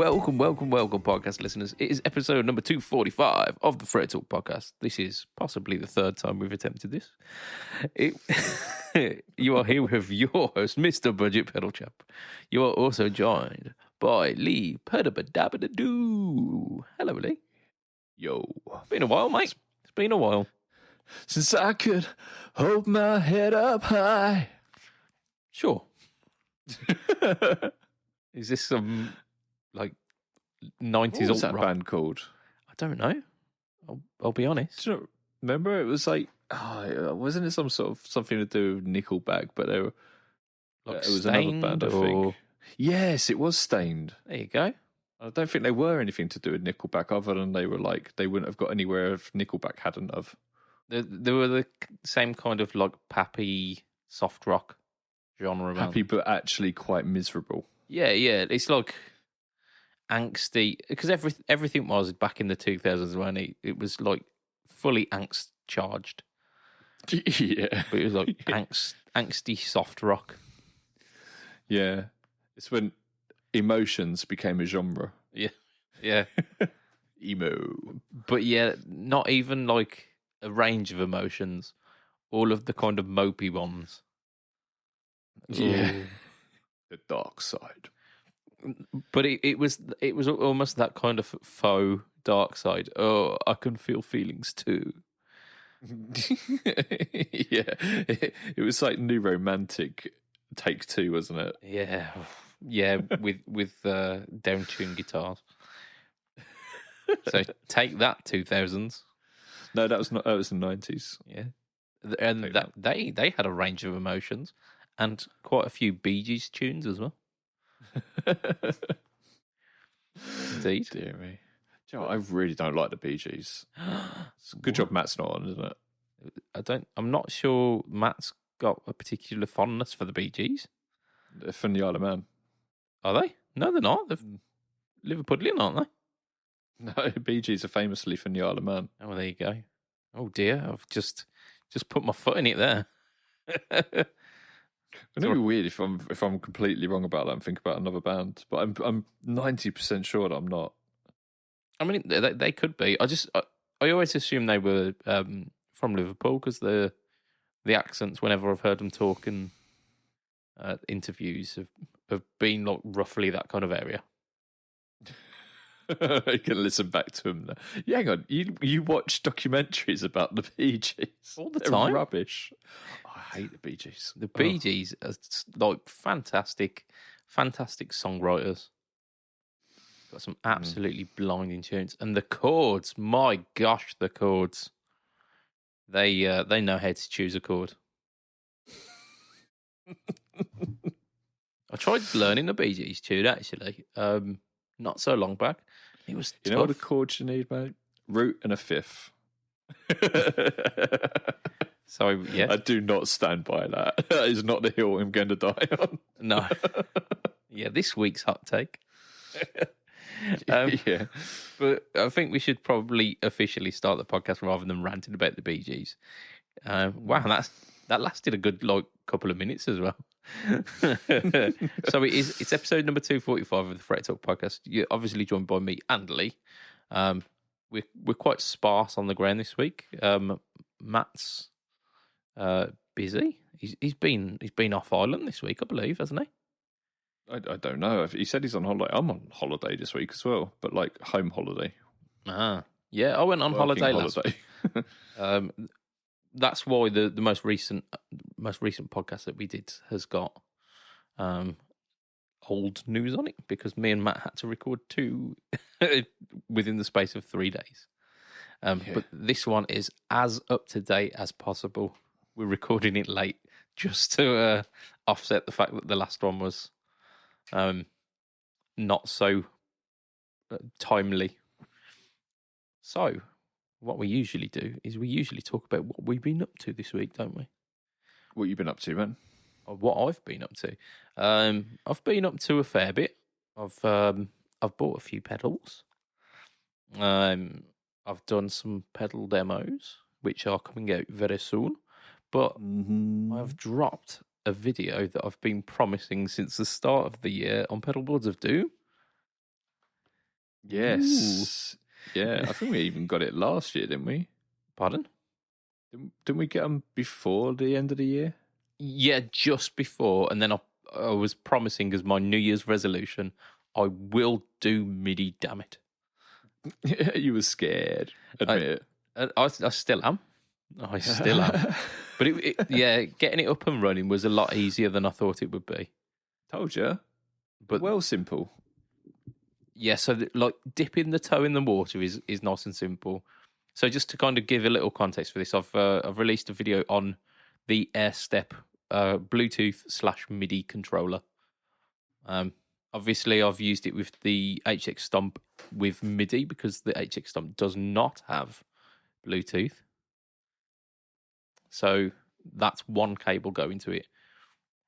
Welcome, podcast listeners. It is episode number 245 of the Freight Talk podcast. This is possibly the third time we've attempted this. You are here with your host, Mr. BudgetPedalChap. You are also joined by Lee Pedabadabadoo. Hello, Lee. Yo. Been a while, mate. It's been a while. Since I could hold my head up high. Sure. Is this some, like, 90s What was that alt-rock band called? I don't know. I'll be honest. Do you remember? It was like, wasn't it something to do with Nickelback? But they were, Like it was Stained another band, I think. Yes, it was Stained. There you go. I don't think they were anything to do with Nickelback, other than they were like, they wouldn't have got anywhere if Nickelback hadn't have. They were the same kind of like pappy soft rock genre. Happy, but actually quite miserable. Yeah. It's like angsty because everything was back in the 2000s when it was like fully angst charged. Yeah, But it was like angsty soft rock. Yeah, it's when emotions became a genre. Yeah. Emo. But yeah, not even like a range of emotions. All of the kind of mopey ones. Yeah, Ooh. the dark side. But it was almost that kind of faux dark side. Oh, I can feel feelings too. Yeah, it was like New Romantic Take Two, wasn't it? Yeah, with down-tuned guitars. So take that 2000s. No, that was not. That was the 90s. Yeah, and Take that they had a range of emotions and quite a few Bee Gees tunes as well. Indeed. Dear me. Do you know what? I really don't like the Bee Gees. It's a good job Matt's not on, isn't it? I'm not sure Matt's got a particular fondness for the Bee Gees. They're from the Isle of Man. Are they? No, they're not. They're Liverpudlian, aren't they? No, Bee Gees are famously from the Isle of Man. Oh, there you go. Oh dear, I've just put my foot in it there. It'd be weird if I'm completely wrong about that and think about another band, but I'm 90% sure that I'm not. I mean, they could be. I always assume they were from Liverpool because the accents, whenever I've heard them talk in interviews, have been like roughly that kind of area. You can listen back to them. Yeah, hang on. You watch documentaries about the Bee Gees All the They're time. Rubbish. I hate the Bee Gees. The Bee Gees are like fantastic songwriters. Got some absolutely blinding tunes, and the chords. My gosh, the chords. They know how to choose a chord. I tried learning the Bee Gees tune actually, not so long back. It was You tough. know what the chords you need, mate? Root and a fifth. So yeah, I do not stand by that. That is not the hill I'm going to die on. no, yeah. This week's hot take. Yeah. But I think we should probably officially start the podcast rather than ranting about the Bee Gees. Wow, that lasted a good couple of minutes as well. So it's episode number 245 of the Freight Talk podcast. You're obviously joined by me and Lee. We're quite sparse on the ground this week. Matt's busy. He's been off island this week, I believe, hasn't he? I don't know. He said he's on holiday. I'm on holiday this week as well, but like home holiday. Yeah, I went on Working holiday last week. That's why the most recent podcast that we did has got old news on it, because me and Matt had to record 2 within the space of 3 days. But this one is as up to date as possible. We're recording it late just to offset the fact that the last one was not so timely. So, what we usually do is we usually talk about what we've been up to this week, don't we? What you been up to, man? Or what I've been up to. I've been up to a fair bit. I've bought a few pedals. I've done some pedal demos, which are coming out very soon. But I've dropped a video that I've been promising since the start of the year on Pedalboards of Doom. Yes. Yeah, I think we even got it last year, didn't we? Pardon? Didn't we get them before the end of the year? Yeah, just before, and then I was promising as my New Year's resolution, I will do MIDI. Damn it! You were scared. Admit it. I still am. I still am. But yeah, getting it up and running was a lot easier than I thought it would be. Told you. But well, simple. Yeah, so like dipping the toe in the water is nice and simple. So just to kind of give a little context for this, I've released a video on the AirStep Bluetooth/MIDI controller. Obviously, I've used it with the HX Stomp with MIDI because the HX Stomp does not have Bluetooth. So that's one cable going to it.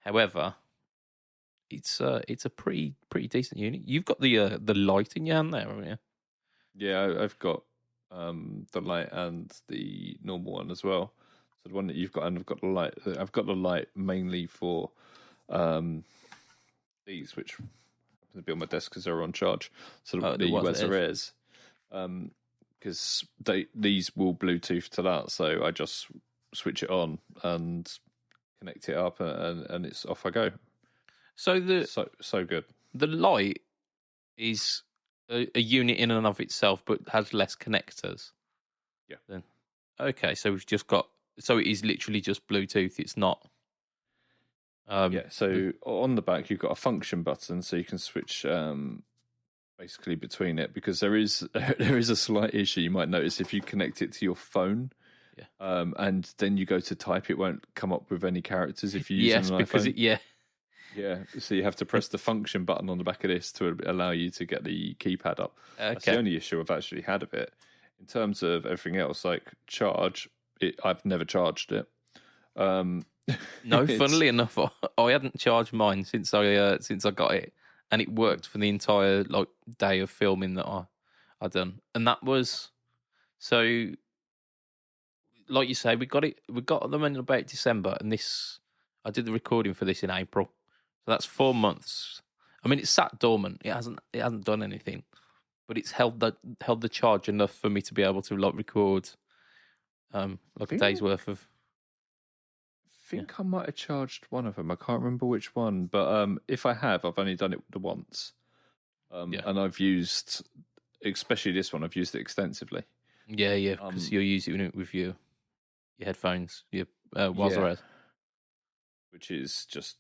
However, it's a pretty decent unit. You've got the light in your hand there, haven't you? Yeah, I've got the light and the normal one as well. So the one that you've got, and I've got the light. I've got the light mainly for these, which happen to be on my desk because they're on charge. So the Weather because these will Bluetooth to that. So I just switch it on and connect it up, and it's off I go. So so good. The light is a unit in and of itself, but has less connectors. Yeah. Then okay, so we've just got. So it is literally just Bluetooth. It's not. So on the back you've got a function button, so you can switch basically between it, because there is a slight issue you might notice if you connect it to your phone. Yeah. And then you go to type, it won't come up with any characters if you use an iPhone. Because Yeah, so you have to press the function button on the back of this to allow you to get the keypad up. Okay. That's the only issue I've actually had of it. In terms of everything else, like charge, I've never charged it. No, funnily enough, I hadn't charged mine since I got it, and it worked for the entire day of filming that I done, and that was so. Like you say, we got them in about December, and I did the recording for this in April, so that's 4 months. I mean, it's sat dormant; it hasn't done anything, but it's held the charge enough for me to be able to record, a day's worth of. I think I might have charged one of them. I can't remember which one, but if I have, I've only done it the once, and I've used, especially this one, I've used it extensively. Yeah, because you're using it with your headphones, your Weather, which is just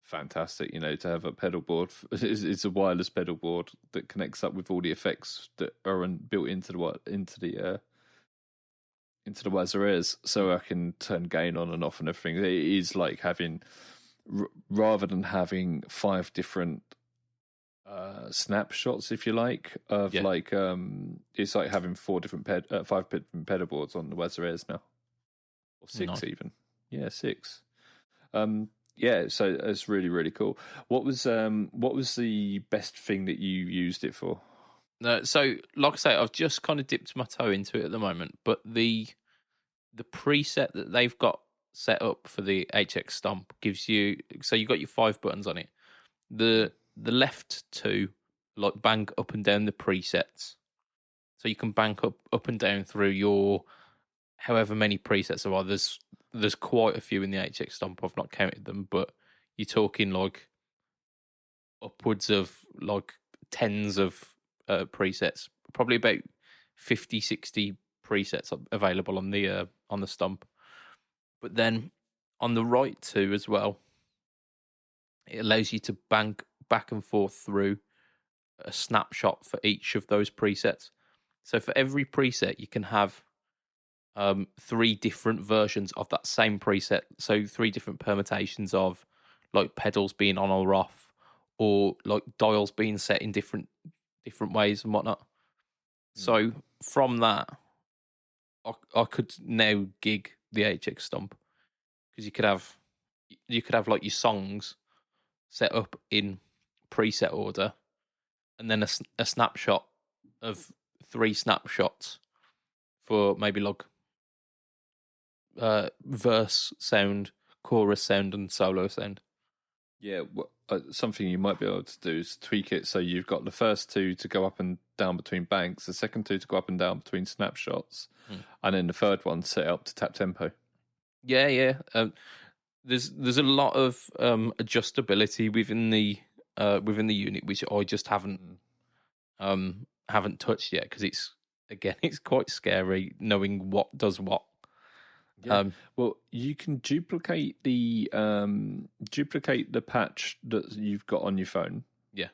fantastic. To have a pedal board. It's a wireless pedal board that connects up with all the effects that are built into the Weather Airs, so I can turn gain on and off and everything. It is like having, rather than having 5 different snapshots, if you like, of it's like having 5 different pedal boards on the Weather Airs now, or 6 even. Yeah, 6. So it's really, really cool. What was the best thing that you used it for? So, like I say, I've just kind of dipped my toe into it at the moment, but the preset that they've got set up for the HX Stomp gives you, so you've got your 5 buttons on it. The left 2 bang up and down the presets, so you can bang up and down through your however many presets there are. There's quite a few in the HX Stomp. I've not counted them, but you're talking upwards of tens of presets, probably about 50, 60 presets available on the Stomp. But then on the right 2 as well, it allows you to bang back and forth through a snapshot for each of those presets. So for every preset, you can have 3 different versions of that same preset. So 3 different permutations of pedals being on or off, or dials being set in different ways and whatnot. So from that, I could now gig the HX Stomp, because you could have your songs set up in preset order, and then a snapshot of 3 snapshots for maybe verse sound, chorus sound, and solo sound. Yeah, something you might be able to do is tweak it so you've got the first two to go up and down between banks, the second two to go up and down between snapshots, and then the third one set up to tap tempo. Yeah. There's a lot of adjustability within the unit, which I just haven't touched yet, because it's quite scary knowing what does what. Yeah. Well, you can duplicate the patch that you've got on your phone. Yeah.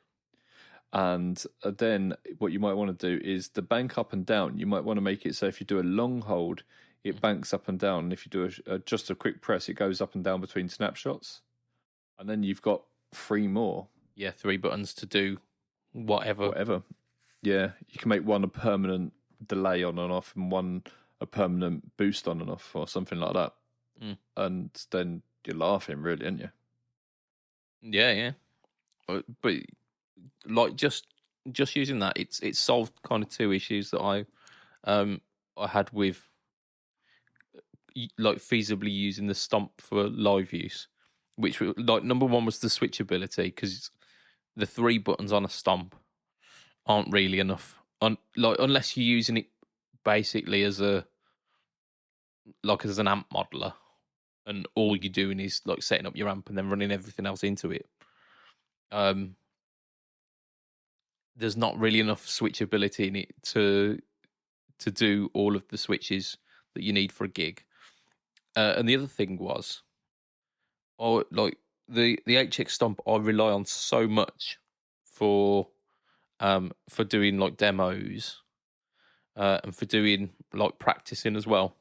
And then what you might want to do is the bank up and down. You might want to make it so if you do a long hold, it banks up and down. And if you do just a quick press, it goes up and down between snapshots. And then you've got 3 more. Yeah, 3 buttons to do whatever. Yeah, you can make one a permanent delay on and off, and one a permanent boost on and off, or something like that. And then you're laughing, really, aren't you? Yeah. But like just using that, it's solved kind of 2 issues that I had with like feasibly using the stomp for live use, which were, like, number one was the switchability, because the 3 buttons on a stomp aren't really enough unless you're using it basically as an amp modeler, and all you're doing is like setting up your amp and then running everything else into it. There's not really enough switchability in it to do all of the switches that you need for a gig. And the other thing was, like the HX Stomp, I rely on so much for doing like demos, and for doing like practicing as well.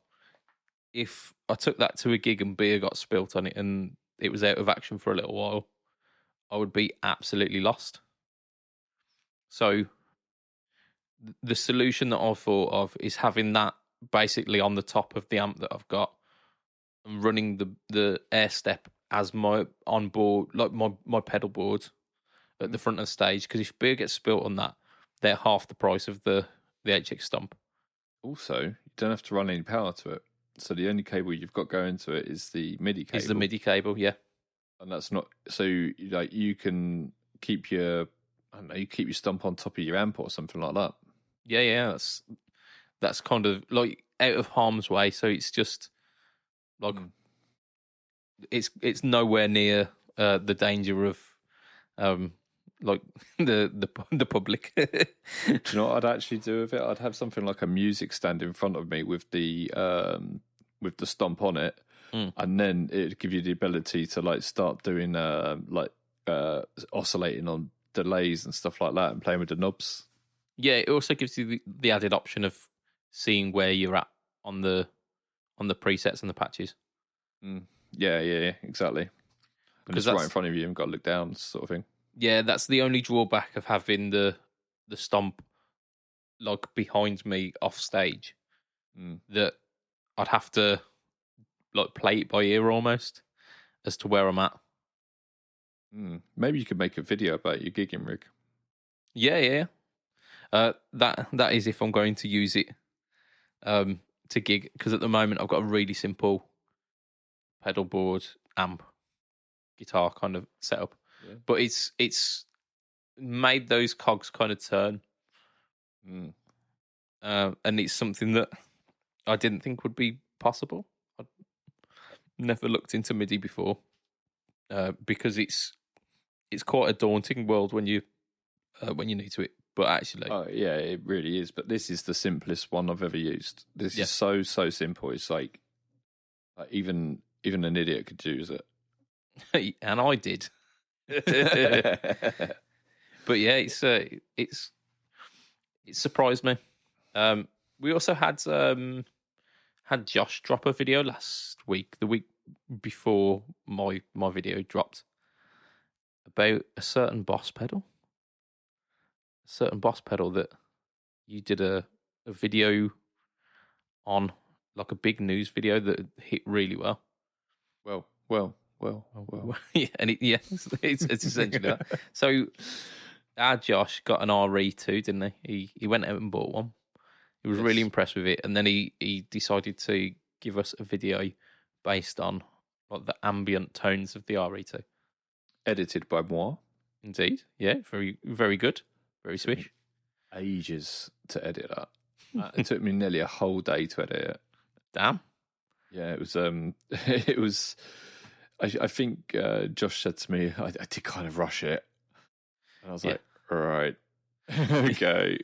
If I took that to a gig and beer got spilt on it and it was out of action for a little while, I would be absolutely lost. So the solution that I thought of is having that basically on the top of the amp that I've got, and running the air step as my onboard, like my pedal board at the front of the stage. Because if beer gets spilt on that, they're half the price of the HX Stomp. Also, you don't have to run any power to it. So the only cable you've got going to it is the MIDI cable. Is the MIDI cable, yeah. And that's not so, like, you can keep your stomp on top of your amp or something like that. Yeah. That's kind of like out of harm's way. So it's just like it's nowhere near the danger of like the public. Do you know what I'd actually do with it? I'd have something like a music stand in front of me with the stomp on it, and then it'd give you the ability to like start doing oscillating on delays and stuff like that, and playing with the knobs. Yeah, it also gives you the added option of seeing where you're at on the presets and the patches. Yeah, exactly. Because it's right in front of you, and got to look down, sort of thing. Yeah, that's the only drawback of having the stomp like behind me off stage. That I'd have to like play it by ear almost as to where I'm at. Maybe you could make a video about your gigging rig. Yeah. That is if I'm going to use it to gig, because at the moment I've got a really simple pedal board, amp, guitar kind of setup. Yeah. But it's made those cogs kind of turn. And it's something that I didn't think would be possible. I'd never looked into MIDI before, because it's quite a daunting world when you're new to it. But actually, oh yeah, it really is. But this is the simplest one I've ever used. This is so simple. It's like even an idiot could use it. And I did. But yeah, it surprised me. We also had Josh drop a video last week, the week before my video dropped, about a certain Boss pedal that you did a video on, like a big news video that hit really well. Well. Yeah, and it's essentially that. So our Josh got an RE2, didn't he? He went out and bought one. He was really impressed with it, and then he decided to give us a video based on like the ambient tones of the RE2. edited by moi. Indeed. Yeah, very, very good. Very swish. Ages to edit that. It took me nearly a whole day to edit it. Damn. Yeah, it was. It was. I think Josh said to me, I did kind of rush it, and I was like, all right, okay,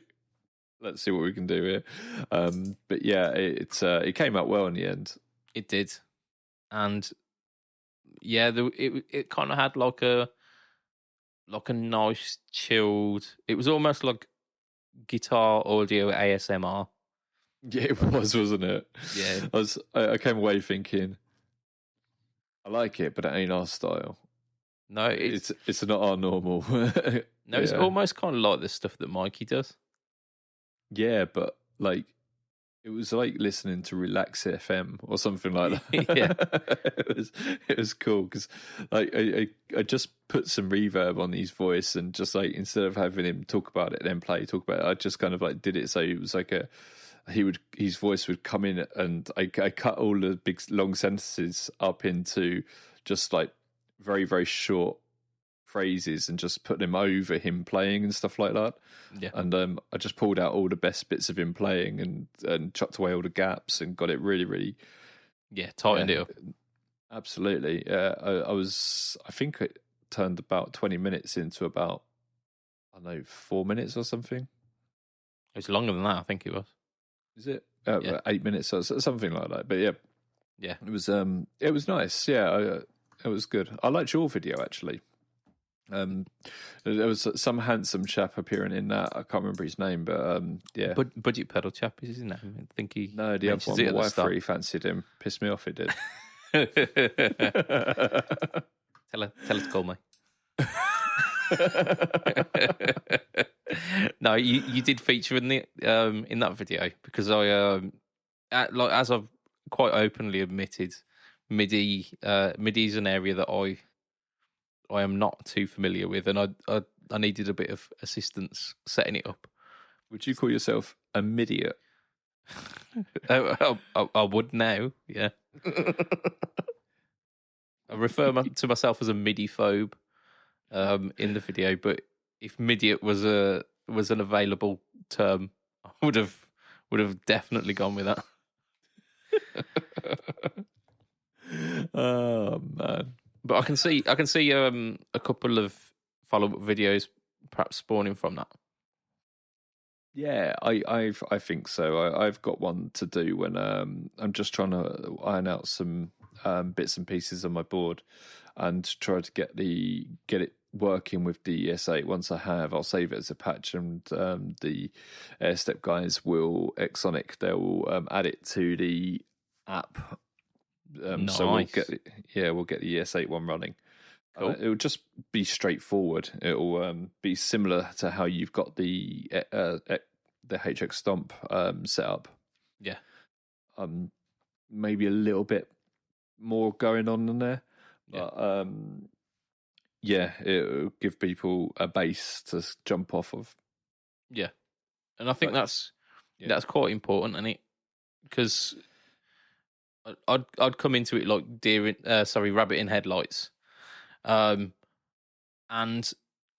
let's see what we can do here. But yeah, it came out well in the end. It did, and yeah, it kind of had like a nice chilled. It was almost like guitar audio ASMR. Yeah, it was, wasn't it? Yeah, I came away thinking, I like it, but it ain't our style. No, it's not our normal. No, it's almost kind of like the stuff that Mikey does. Yeah, but like it was like listening to Relax FM or something like that. Yeah, it was cool because like I just put some reverb on his voice and just like instead of having him talk about it then talk about it, I just kind of like did it so it was like his voice would come in and I cut all the big long sentences up into just like very, very short phrases and just put them over him playing and stuff like that. Yeah. And I just pulled out all the best bits of him playing and chucked away all the gaps and got it really, really tightened it up. Absolutely. I think it turned about 20 minutes into about, I don't know, 4 minutes or something. It was longer than that, I think it was. Is it? 8 minutes or something like that. But yeah, it was nice. Yeah, it was good. I liked your video actually. There was some handsome chap appearing in that. I can't remember his name, but yeah. BudgetPedalChap is his name. I think he. No, the other one, my wife really fancied him. Pissed me off. It did. Tell her to call me. No, you did feature in that video because I as I've quite openly admitted, MIDI is an area that I am not too familiar with, and I needed a bit of assistance setting it up. Would you call yourself a midiot? I would now, yeah. I refer to myself as a MIDI phobe in the video, but if midiot was an available term, I would have definitely gone with that. Oh man. But I can see a couple of follow-up videos perhaps spawning from that. Yeah, I think so. I've got one to do when I'm just trying to iron out some bits and pieces on my board and try to get it working with the ES8. Once I have, I'll save it as a patch, and the Airstep guys will Exonic. They'll add it to the app. Nice. So we'll get the ES8 one running. Cool. It'll just be straightforward. It'll be similar to how you've got the HX Stomp set up. Yeah. Maybe a little bit more going on in there. But it'll give people a base to jump off of. Yeah. And I think that's quite important, isn't it? Because I'd come into it like rabbit in headlights. And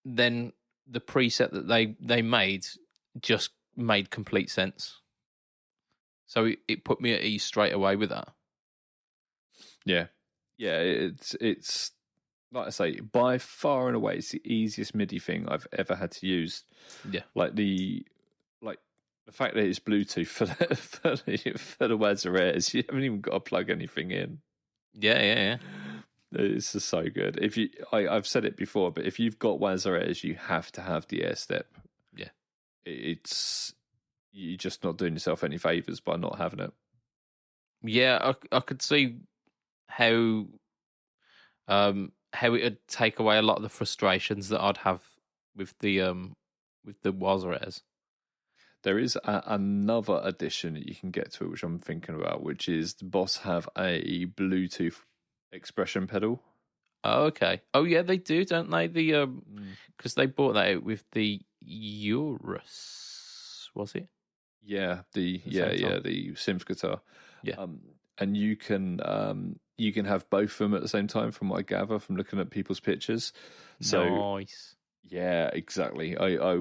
then the preset that they made just made complete sense. So it put me at ease straight away with that. Yeah. Yeah, it's like I say, by far and away, it's the easiest MIDI thing I've ever had to use. Yeah. Like the fact that it's Bluetooth for the Wazza Airs, you haven't even got to plug anything in. Yeah. It's just so good. I've said it before, but if you've got Wazza Airs, you have to have the Airstep. Yeah. You're just not doing yourself any favours by not having it. Yeah, I could see how it would take away a lot of the frustrations that I'd have with the Wazza Airs. There is another addition that you can get to it, which I'm thinking about, which is the Boss have a Bluetooth expression pedal. Oh, okay. Oh, yeah, they do, don't they? Because they bought that out with the Eurus, was it? Yeah, the synth guitar. Yeah. and you can have both of them at the same time, from what I gather from looking at people's pictures. So nice. yeah, exactly. I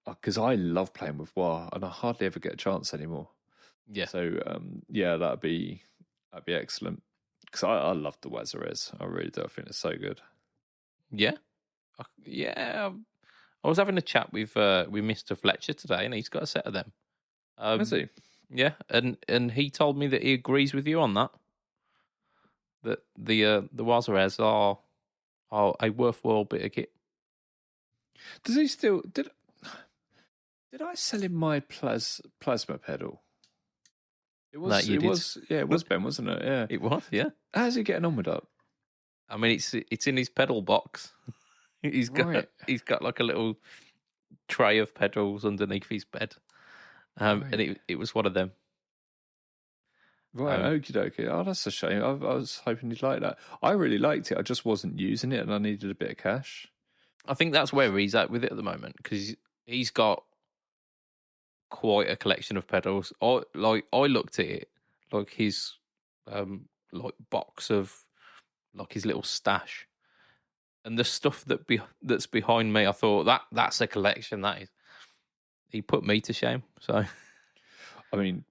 because I love playing with WoW, and I hardly ever get a chance anymore. Yeah. So yeah, that'd be excellent. Because I love the Wazarez. I really do. I think it's so good. Yeah. Yeah. I was having a chat with Mr. Fletcher today, and he's got a set of them. Is he? Yeah, and he told me that he agrees with you on that. That the Wazarez are a worthwhile bit of kit. Does he still did I sell him my plasma pedal? It was it was Ben, wasn't it? Yeah. It was, yeah. How's he getting on with that? I mean, it's in his pedal box. He's got like a little tray of pedals underneath his bed, and it was one of them. Right, okie dokie. Oh, that's a shame. I was hoping you'd like that. I really liked it. I just wasn't using it, and I needed a bit of cash. I think that's where he's at with it at the moment, because he's got quite a collection of pedals. I looked at it, like his like box of like his little stash, and the stuff that's behind me. I thought that's a collection. That is. He put me to shame. So, I mean,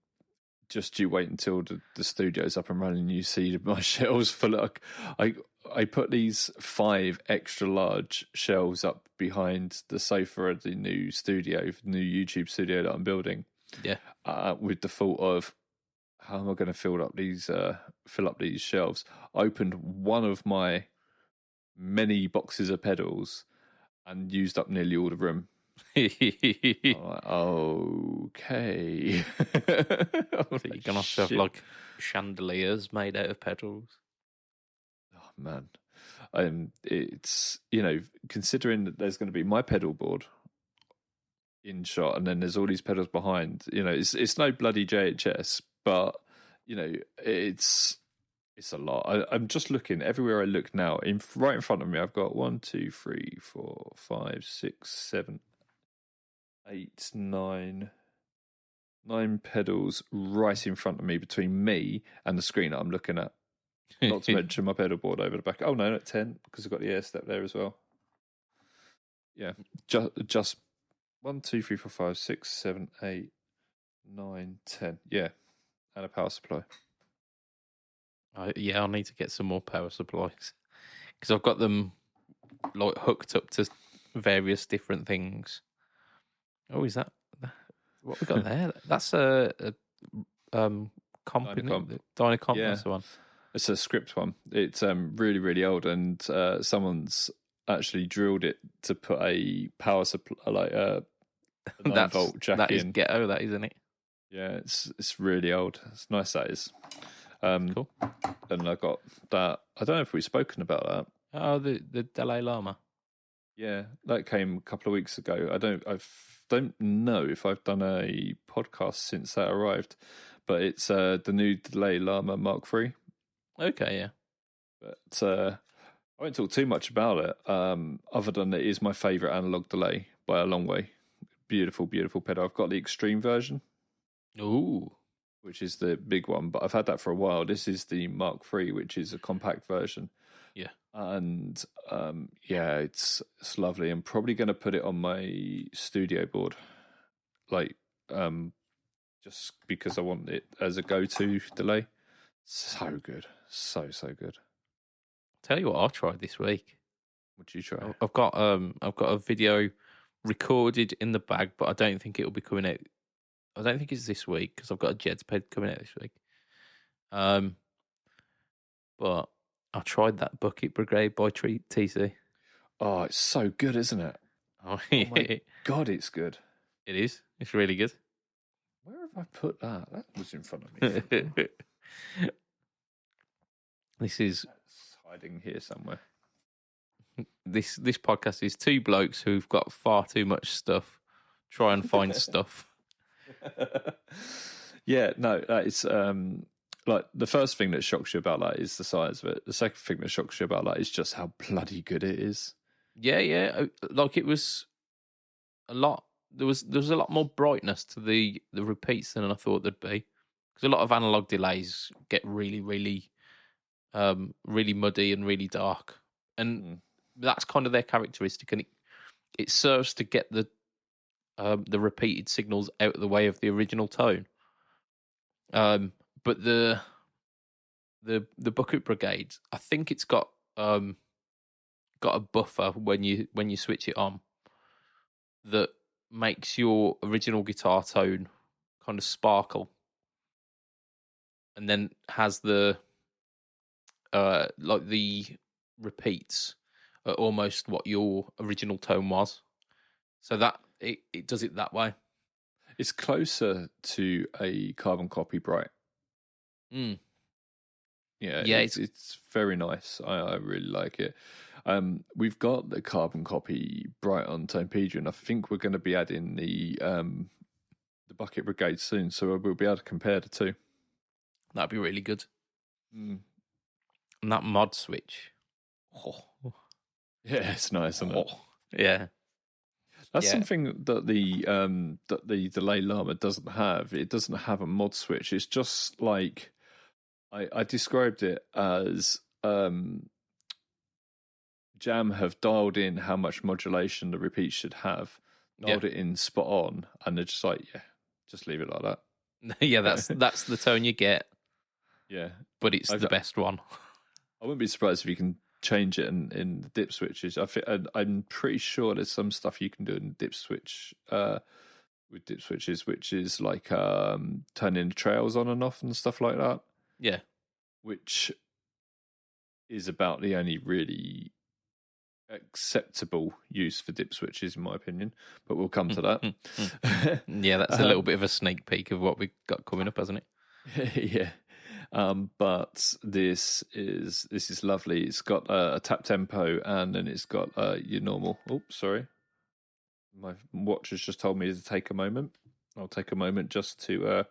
just you wait until the studio's up and running. You see my shelves full of. I put these 5 extra large shelves up behind the sofa at the new YouTube studio that I'm building. Yeah. With the thought of, how am I going to fill up these shelves? I opened one of my many boxes of pedals and used up nearly all the room. I'm like, okay. So you're gonna have like chandeliers made out of pedals. Oh man, it's considering that there's going to be my pedal board in shot, and then there's all these pedals behind. It's no bloody JHS, but it's a lot. I'm just looking everywhere I look now. Right in front of me, I've got 1, 2, 3, 4, 5, 6, 7, 8, 9 pedals right in front of me, between me and the screen that I'm looking at. Not to mention my pedal board over the back. Oh no, not 10, because I've got the air step there as well. Yeah, just 1, 2, 3, 4, 5, 6, 7, 8, 9, 10. Yeah, and a power supply. Yeah, I'll need to get some more power supplies, because I've got them like hooked up to various different things. Oh, is that what we got there? That's a comp, Dynacomp. Yeah. That's the one. It's a script one. It's really, really old, and someone's actually drilled it to put a power supply, like a 9-volt jack in. That is ghetto, that isn't it? Yeah, it's really old. It's nice, that is. Cool. And I got that. I don't know if we've spoken about that. Oh, the Dalai Lama. Yeah, that came a couple of weeks ago. I don't know if I've done a podcast since that arrived, but it's the new Dalai Lama Mark III. Okay, yeah. But I won't talk too much about it, other than it is my favourite analog delay by a long way. Beautiful, beautiful pedal. I've got the extreme version. Ooh. Which is the big one, but I've had that for a while. This is the Mark III, which is a compact version. Yeah. And yeah, it's lovely. I'm probably going to put it on my studio board, like just because I want it as a go-to delay. So good, so good. Tell you what, I've tried this week. What'd you try? I've got a video recorded in the bag, but I don't think it'll be coming out. I don't think it's this week, because I've got a JetPed coming out this week. But I tried that Bucket Brigade by TC. Oh, it's so good, isn't it? Oh my God, it's good. It is. It's really good. Where have I put that? That was in front of me. This is it's hiding here somewhere. This podcast is 2 blokes who've got far too much stuff. Try and find stuff. Yeah, no, that is like the first thing that shocks you about that is the size of it. The second thing that shocks you about that is just how bloody good it is. Yeah. Like, it was a lot. There was a lot more brightness to the repeats than I thought there'd be, because a lot of analog delays get really, really, really muddy and really dark, and that's kind of their characteristic, and it serves to get the repeated signals out of the way of the original tone. But the Bucket Brigade, I think it's got a buffer when you switch it on that makes your original guitar tone kind of sparkle, and then has the like the repeats are almost what your original tone was. So that it does it that way. It's closer to a carbon copy Bright. Mm. Yeah, it's very nice. I really like it. We've got the carbon copy Bright on Tonepedia, and I think we're going to be adding the Bucket Brigade soon, so we'll be able to compare the two. That'd be really good. And that mod switch. Oh. Yeah, it's nice, isn't it? Yeah. That's something that the Delay Llama doesn't have. It doesn't have a mod switch. It's just like I described it as Jam have dialed in how much modulation the repeat should have, dialed it in spot on, and they're just like, yeah, just leave it like that. Yeah, that's the tone you get. Yeah, but it's the best one. I wouldn't be surprised if you can change it in the dip switches. I'm pretty sure there's some stuff you can do in dip switch with dip switches, which is like turning the trails on and off and stuff like that. Yeah, which is about the only really acceptable use for dip switches, in my opinion. But we'll come to that. Yeah, that's a little bit of a sneak peek of what we've got coming up, hasn't it? Yeah. But this is lovely. It's got a tap tempo, and then it's got your normal. Oh, sorry, my watch has just told me to take a moment. I'll take a moment just to put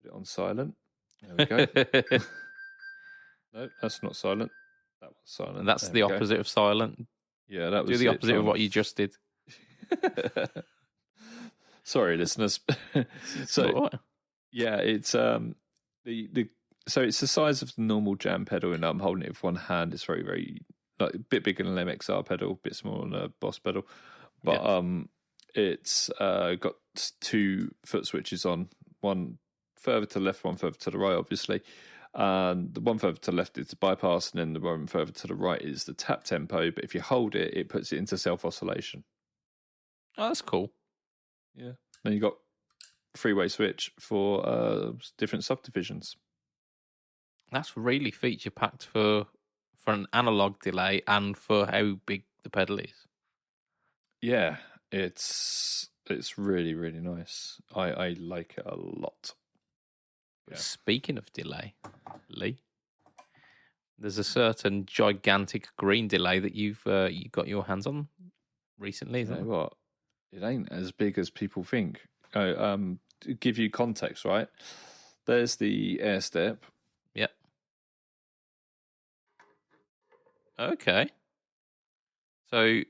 it on silent. There we go. No, that's not silent. That was silent. And that's the opposite of silent. Yeah, that was do the opposite of what you just did. Sorry, listeners. So yeah, it's So it's the size of the normal Jam pedal, and I'm holding it with one hand. It's very, very like a bit bigger than an MXR pedal, a bit smaller than a Boss pedal. But it's got 2 foot switches on, one further to the left, one further to the right, obviously. And the one further to the left is the bypass, and then the one further to the right is the tap tempo. But if you hold it, it puts it into self oscillation. Oh, that's cool. Yeah. Then you got 3-way switch for different subdivisions. That's really feature packed for an analog delay and for how big the pedal is. Yeah, it's really, really nice. I like it a lot. Yeah. Speaking of delay, Lee, there's a certain gigantic green delay that you got your hands on recently. You know what? It ain't as big as people think. To give you context, right? There's the air step. Yep. Okay. So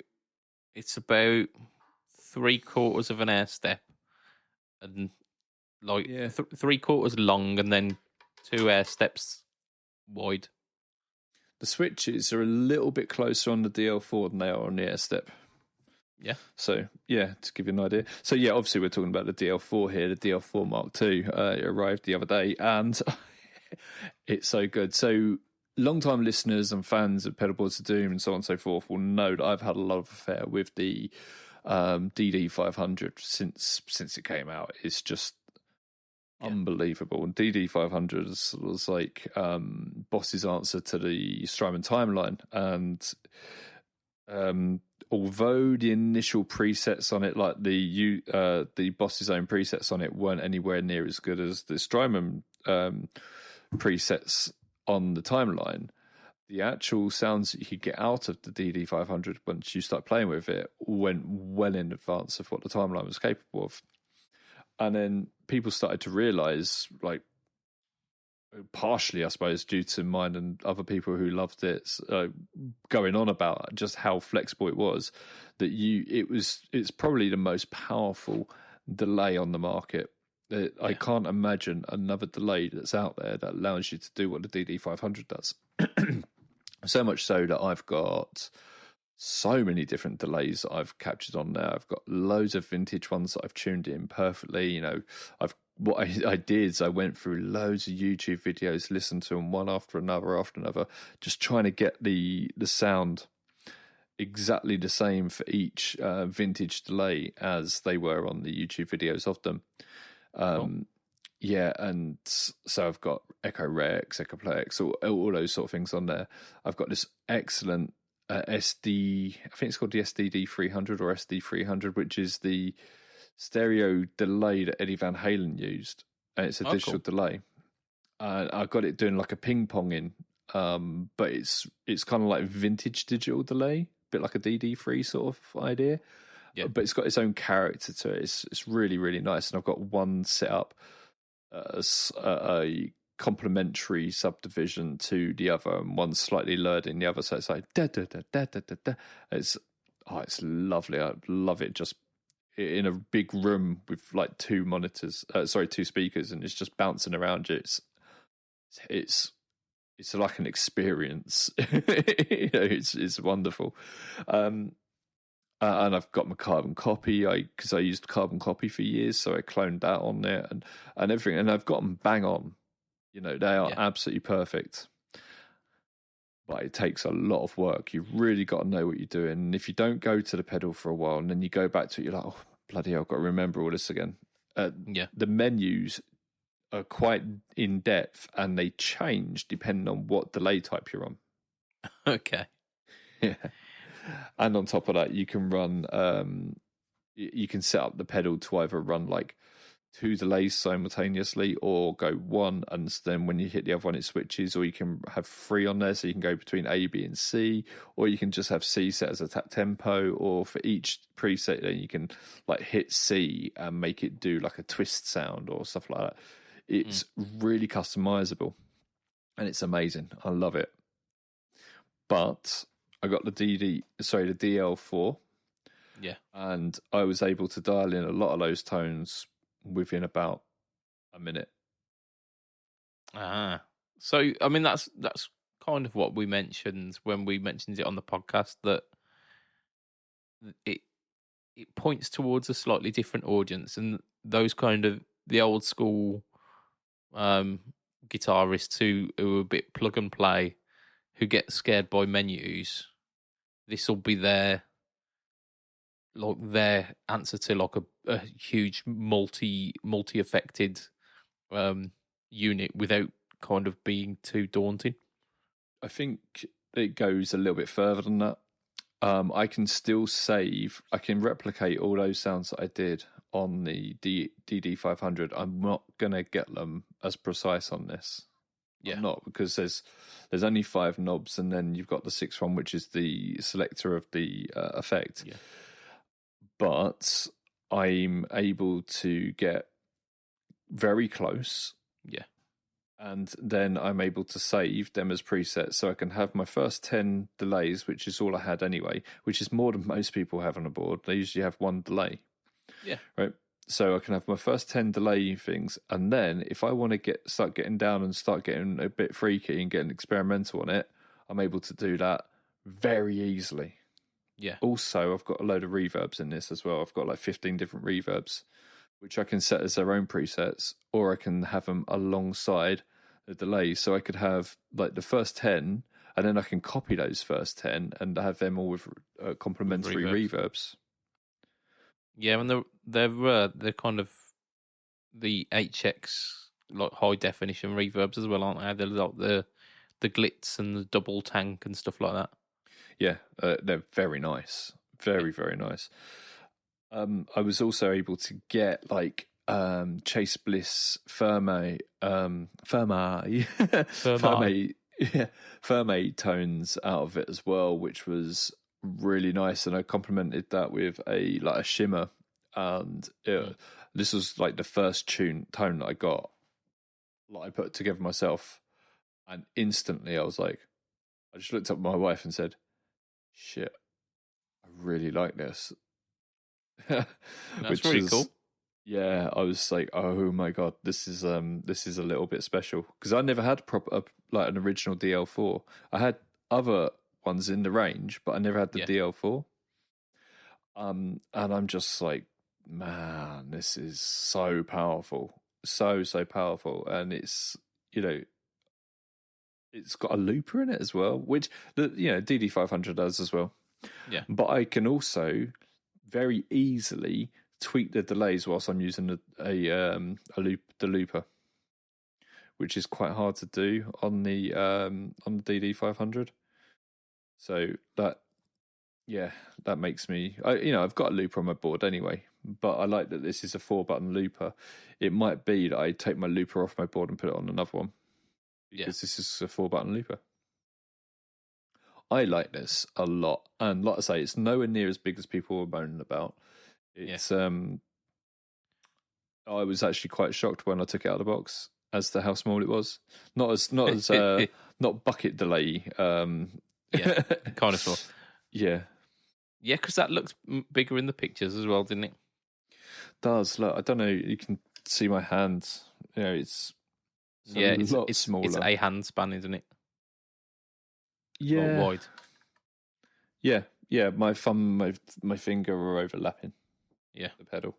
it's about 3/4 of an air step, and like 3/4 long, and then 2 air steps wide. The switches are a little bit closer on the DL4 than they are on the air step. Yeah. So, yeah, to give you an idea. So, yeah, obviously we're talking about the DL4 here, the DL4 Mark II. It arrived the other day, and it's so good. So, long-time listeners and fans of Pedalboards of Doom and so on and so forth will know that I've had a lot of affair with the DD500 since it came out. It's just unbelievable. And DD500 was like Boss's answer to the Strymon Timeline. And although the initial presets on it, like the Boss's own presets on it, weren't anywhere near as good as the Strymon presets on the Timeline, the actual sounds that you could get out of the DD500 once you start playing with it went well in advance of what the Timeline was capable of. And then people started to realise, like, partially, I suppose, due to mine and other people who loved it, going on about just how flexible it was, that it's probably the most powerful delay on the market. I can't imagine another delay that's out there that allows you to do what the DD500 does. So much so that I've got so many different delays that I've captured on there. I've got loads of vintage ones that I've tuned in perfectly. You know, I did is I went through loads of YouTube videos, listened to them one after another, just trying to get the sound exactly the same for each vintage delay as they were on the YouTube videos of them. Yeah, and so I've got Echo Rex, Echo Plex, all those sort of things on there. I've got this excellent SD, I think it's called the SDD 300 or SD 300, which is the stereo delay that Eddie Van Halen used, and it's a digital delay. I got it doing like a ping ponging, but it's kind of like vintage digital delay, a bit like a DD3 sort of idea. Yeah, but it's got its own character to it. It's really, really nice, and I've got one set up as a complementary subdivision to the other, and one's slightly lowered in the other, so it's like da da da da da da da. It's lovely. I love it. Just in a big room with like two speakers, and it's just bouncing around you. It's like an experience. You know, it's wonderful. And I've got my carbon copy because I used carbon copy for years, so I cloned that on there and everything, and I've got them bang on. You know, they are absolutely perfect, but it takes a lot of work. You've really got to know what you're doing, and if you don't go to the pedal for a while and then you go back to it, you're like, oh bloody hell, I've got to remember all this again. The menus are quite in depth, and they change depending on what delay type you're on. Okay. Yeah. And on top of that, you can run, you can set up the pedal to either run like 2 delays simultaneously, or go one, and then when you hit the other one, it switches, or you can have 3 on there, so you can go between A, B, and C, or you can just have C set as a tap tempo, or for each preset, then you can like hit C and make it do like a twist sound or stuff like that. It's really customizable, and it's amazing. I love it. But I got the DL4. Yeah. And I was able to dial in a lot of those tones within about a minute. So I mean that's kind of what we mentioned when we mentioned it on the podcast, that it points towards a slightly different audience, and those kind of the old school guitarists who are a bit plug and play, who get scared by menus. This will be their answer to like a huge multi affected unit without kind of being too daunting. I think it goes a little bit further than that. I can still I can replicate all those sounds that I did on the DD500. I'm not gonna get them as precise on this. Yeah, I'm not, because there's only 5 knobs, and then you've got the 6th one, which is the selector of the effect. Yeah. But I'm able to get very close. Yeah. And then I'm able to save them as presets, so I can have my first 10 delays, which is all I had anyway, which is more than most people have on a board. They usually have 1 delay. Yeah. Right. So I can have my first 10 delay things, and then if I want to start getting down and start getting a bit freaky and getting experimental on it, I'm able to do that very easily. Yeah. Also, I've got a load of reverbs in this as well. I've got like 15 different reverbs, which I can set as their own presets, or I can have them alongside the delay. So I could have like the first 10, and then I can copy those first 10 and have them all with complementary reverbs. Yeah, and they're kind of the HX like high definition reverbs as well, aren't they? They're like the glitz and the double tank and stuff like that. Yeah, they're very nice, very nice. I was also able to get like Chase Bliss Ferme tones out of it as well, which was really nice, and I complemented that with a shimmer, and this was like the first tone that I got, like I put together myself, and instantly I was like, I just looked up at my wife and said, shit, I really like this. That's really cool. Yeah, I was like, oh my god, this is a little bit special because I never had like an original DL4. I had other ones in the range, but I never had the DL4. And I'm just like, man, this is so powerful, so powerful, and it's it's got a looper in it as well, which the DD500 does as well. Yeah, but I can also very easily tweak the delays whilst I'm using the looper, which is quite hard to do on the DD500. So that makes me, I've got a looper on my board anyway, but I like that this is a 4-button looper. It might be that I take my looper off my board and put it on another one because this is a 4-button looper. I like this a lot, and like I say, it's nowhere near as big as people were moaning about. It's I was actually quite shocked when I took it out of the box as to how small it was. Not as not bucket delay. Kind of small. Yeah, because that looks bigger in the pictures as well, didn't it? Does look. I don't know. You can see my hands. It's a lot smaller. It's a hand span, isn't it? Yeah, wide. Yeah. My thumb, my finger are overlapping. Yeah, the pedal.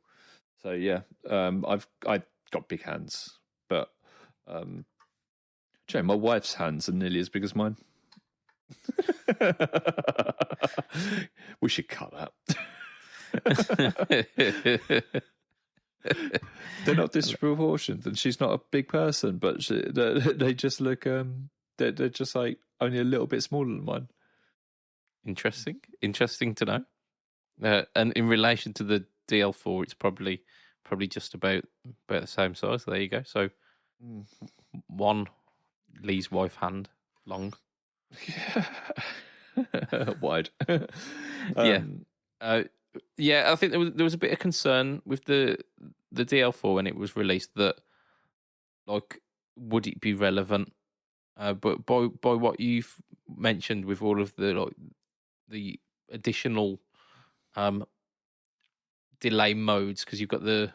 So yeah, I've got big hands, but my wife's hands are nearly as big as mine. We should cut that. They're not disproportionate, and she's not a big person, but they just look. They're just like only a little bit smaller than mine. Interesting to know. And in relation to the DL4, it's probably just about the same size. There you go. So one Lee's wife hand long. Wide. I think there was a bit of concern with the DL4 when it was released that, like, would it be relevant? But by what you've mentioned with all of the additional delay modes, because you've got the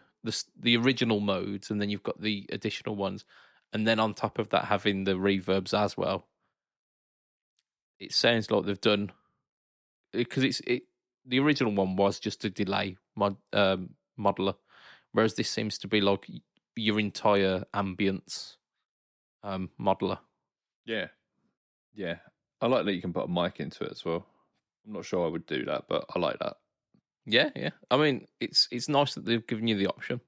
original modes and then you've got the additional ones, and then on top of that having the reverbs as well. It sounds like they've done, because the original one was just a delay modeler, whereas this seems to be like your entire ambience modeler. Yeah. I like that you can put a mic into it as well. I'm not sure I would do that, but I like that. Yeah. I mean, it's nice that they've given you the option.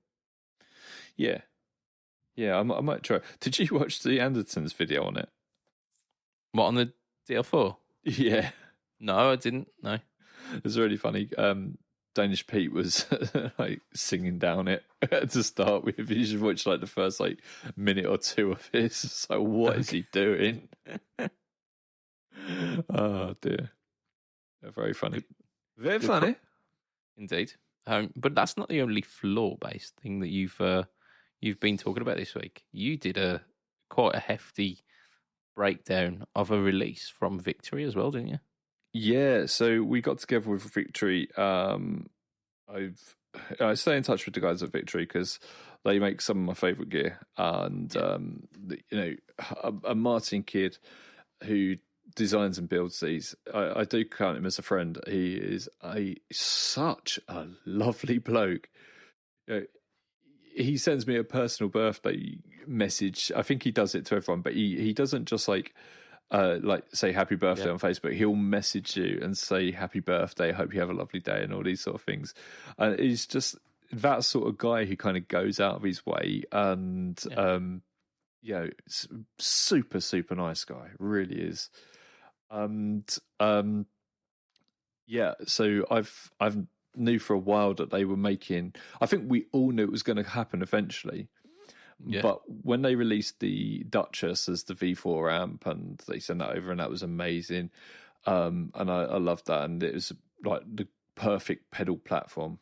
Yeah, I might try. Did you watch the Andertons video on it? What, on the DL4? Yeah. No, I didn't. No. It was really funny. Danish Pete was like singing down it to start with. You should watch like the first minute or two of it. So what is he doing? Oh dear. Very funny. Very funny. Indeed. But that's not the only floor-based thing that you've been talking about this week. You did quite a hefty breakdown of a release from Victory as well, didn't you? Yeah, so we got together with Victory. I stay in touch with the guys at Victory because they make some of my favourite gear, and a Martin kid who designs and builds these. I do count him as a friend. He is such a lovely bloke. He sends me a personal birthday message. I think he does it to everyone, but he doesn't just say happy birthday on Facebook. He'll message you and say happy birthday, hope you have a lovely day, and all these sort of things. And he's just that sort of guy who kind of goes out of his way, and super, super nice guy, really is. And so I've knew for a while that they were making. I think we all knew it was going to happen eventually. Yeah. But when they released the Duchess as the V4 amp and they sent that over, and that was amazing. And I loved that. And it was like the perfect pedal platform.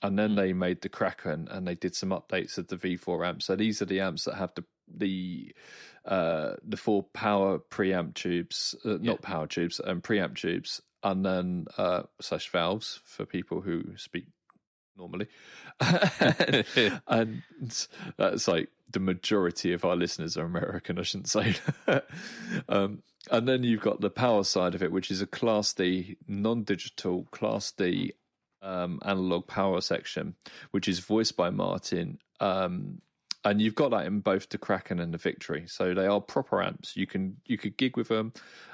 And then they made the Kraken and they did some updates of the V4 amp. So these are the amps that have the 4 power preamp tubes, not power tubes, and preamp tubes, and then / valves for people who speak normally. And that's like the majority of our listeners are American, I shouldn't say. And then you've got the power side of it, which is a Class D, non-digital Class D analog power section, which is voiced by Martin. And you've got that in both the Kraken and the Victory. So they are proper amps. You could gig with them.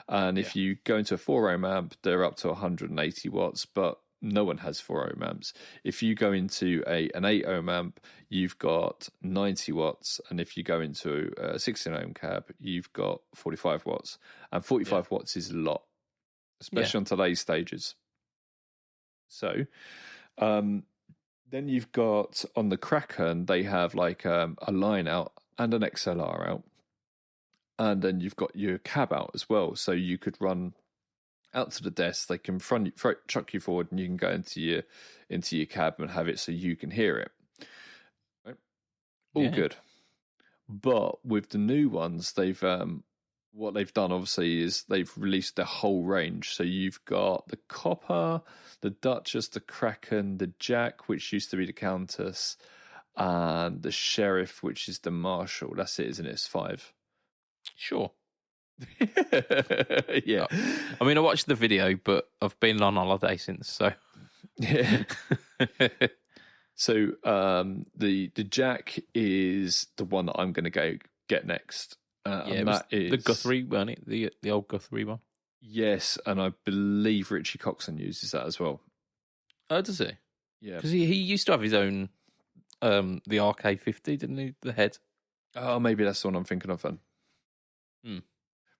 And if you go into a 4-ohm amp, they're up to 180 watts, but no one has 4-ohm amps. If you go into an 8-ohm amp, you've got 90 watts. And if you go into a 16-ohm cab, you've got 45 watts. And 45 watts is a lot, especially on today's stages. So then you've got, on the Kraken, they have like a line out and an XLR out. And then you've got your cab out as well. So you could run out to the desk, they can chuck you forward, and you can go into your cab and have it so you can hear it. Right? All good. But with the new ones, they've what they've done obviously is they've released the whole range. So you've got the Copper, the Duchess, the Kraken, the Jack, which used to be the Countess, and the Sheriff, which is the Marshall. That's it, isn't it? It's 5. Sure. Yeah. I mean, I watched the video, but I've been on holiday since, so. Yeah. So the Jack is the one that I'm going to go get next. And that is the Guthrie, wasn't it? The old Guthrie one. Yes, and I believe Richie Coxon uses that as well. Oh, does he? Yeah. Because he used to have his own, the RK50, didn't he? The head. Oh, maybe that's the one I'm thinking of then.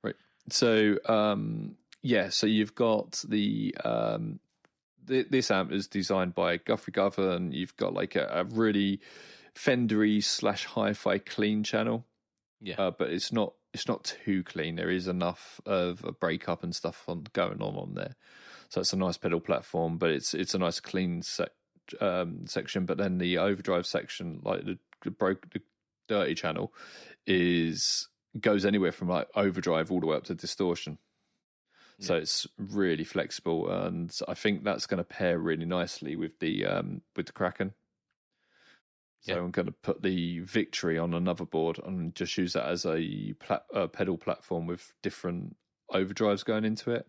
Right. So, so you've got the this amp is designed by Guthrie Govan. You've got like a really Fendery / hi-fi clean channel. Yeah. But it's not too clean. There is enough of a breakup and stuff going on there. So it's a nice pedal platform, but it's a nice clean section. But then the overdrive section, like the dirty channel, goes anywhere from like overdrive all the way up to distortion. So it's really flexible, and I think that's going to pair really nicely with the Kraken. So I'm going to put the Victory on another board and just use that as a pedal platform with different overdrives going into it.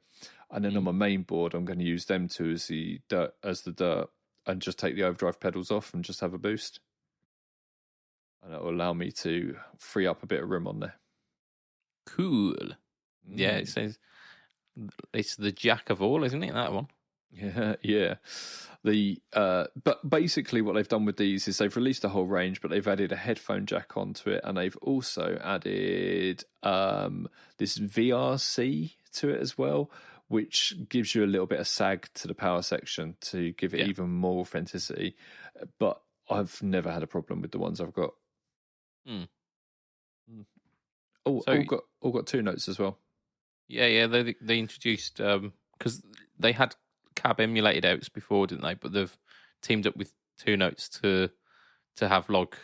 And then on my main board, I'm going to use them two as the dirt, and just take the overdrive pedals off and just have a boost. And it will allow me to free up a bit of room on there. Cool. Yeah, it says it's the Jack of all, isn't it? That one. Yeah. But basically what they've done with these is they've released a whole range, but they've added a headphone jack onto it, and they've also added this VRC to it as well, which gives you a little bit of sag to the power section to give it even more authenticity. But I've never had a problem with the ones I've got. All got 2 notes as well. Yeah. They introduced because they had cab emulated outs before, didn't they? But they've teamed up with 2 notes to have log.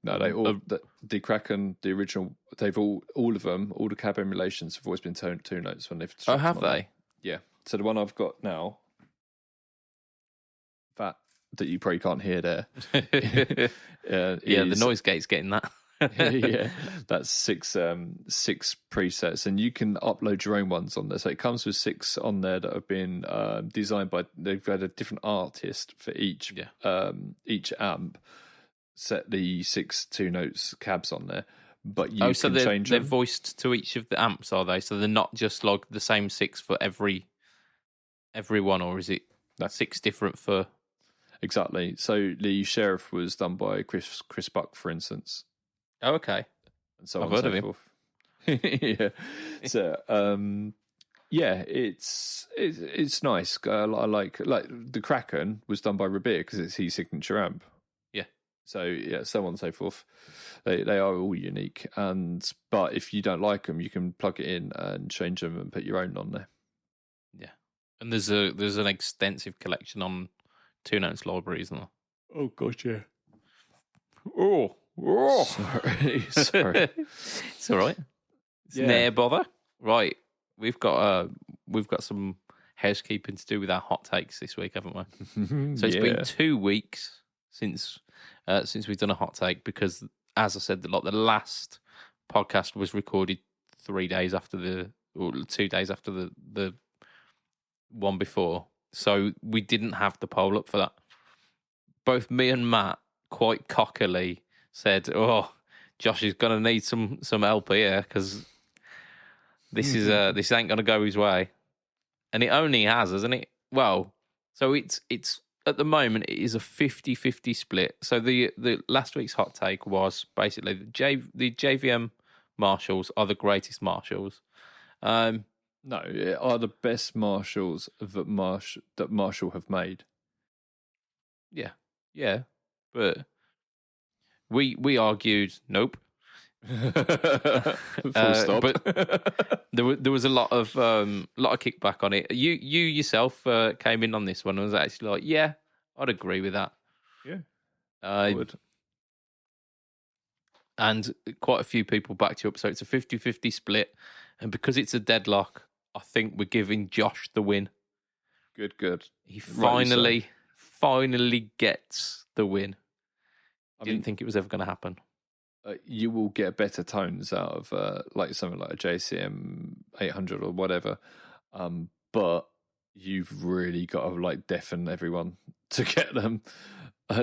No, they all the Kraken, the original. They've all of them. All the cab emulations have always been 2 notes when they've. Oh, have they? Yeah. So the one I've got now, that you probably can't hear there. The noise gate's getting that. Yeah, that's 6 presets, and you can upload your own ones on there. So it comes with 6 on there that have been designed by. They've had a different artist for each amp. Set the 6 2 notes cabs on there, but you can change them. They're voiced to each of the amps, are they? So they're not just like the same 6 for every one, or is it 6 different for? Exactly. So the Sheriff was done by Chris Buck, for instance. Oh, okay. And so I've heard of him. Yeah. So, it's nice. I like the Kraken was done by Rabir because it's his signature amp. Yeah. So so on and so forth. They are all unique, but if you don't like them, you can plug it in and change them and put your own on there. Yeah. And there's an extensive collection on 2 Notes library, isn't there? Oh gosh, yeah. Oh. Sorry. It's all right. It's near bother. Right. We've got some housekeeping to do with our hot takes this week, haven't we? So it's been 2 weeks since we've done a hot take because, as I said, the last podcast was recorded 2 days after the one before. So we didn't have the poll up for that. Both me and Matt quite cockily said, "Oh, Josh is going to need some help here because this ain't going to go his way," and it only has, hasn't it? Well, so it's at the moment it is a 50-50 split. So the last week's hot take was basically the JVM Marshalls are the greatest Marshalls. No, are the best Marshalls that Marshall have made. Yeah, but we argued nope. Full stop. But there was a lot of kickback on it. You yourself came in on this one and was actually like, yeah, I'd agree with that. Yeah, I would. And quite a few people backed you up. So it's a 50-50 split. And because it's a deadlock, I think we're giving Josh the win. Good. He finally gets the win. I didn't think it was ever going to happen. You will get better tones out of like something like a JCM 800 or whatever. But you've really got to like deafen everyone to get them.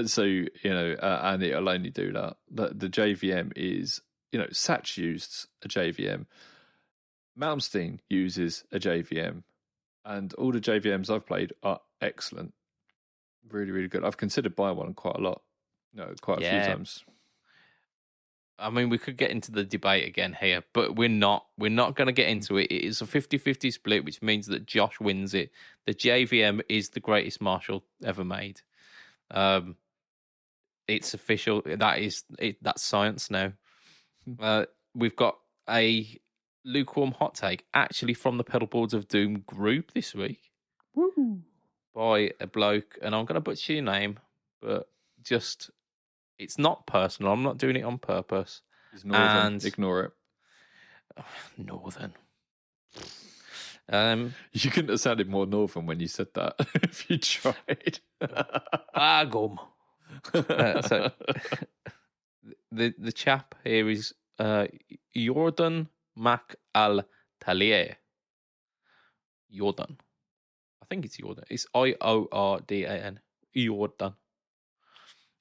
So, and it'll only do that. The JVM is, Satch used a JVM. Malmsteen uses a JVM. And all the JVMs I've played are excellent. Really, really good. I've considered buying one quite a lot. Quite a few times. I mean, we could get into the debate again here, but we're not going to get into it. It is a 50-50 split, which means that Josh wins it. The JVM is the greatest Marshall ever made. It's official. That's science now. We've got a lukewarm hot take, actually from the Pedalboards of Doom group this week. Woo! By a bloke, and I'm going to butcher your name, but just, it's not personal. I'm not doing it on purpose. It's northern. Ignore it. Northern. You couldn't have sounded more northern when you said that if you tried. Agum. So the chap here is Jordan Mac Al Talier. Jordan. I think it's Jordan. It's Iordan. Jordan.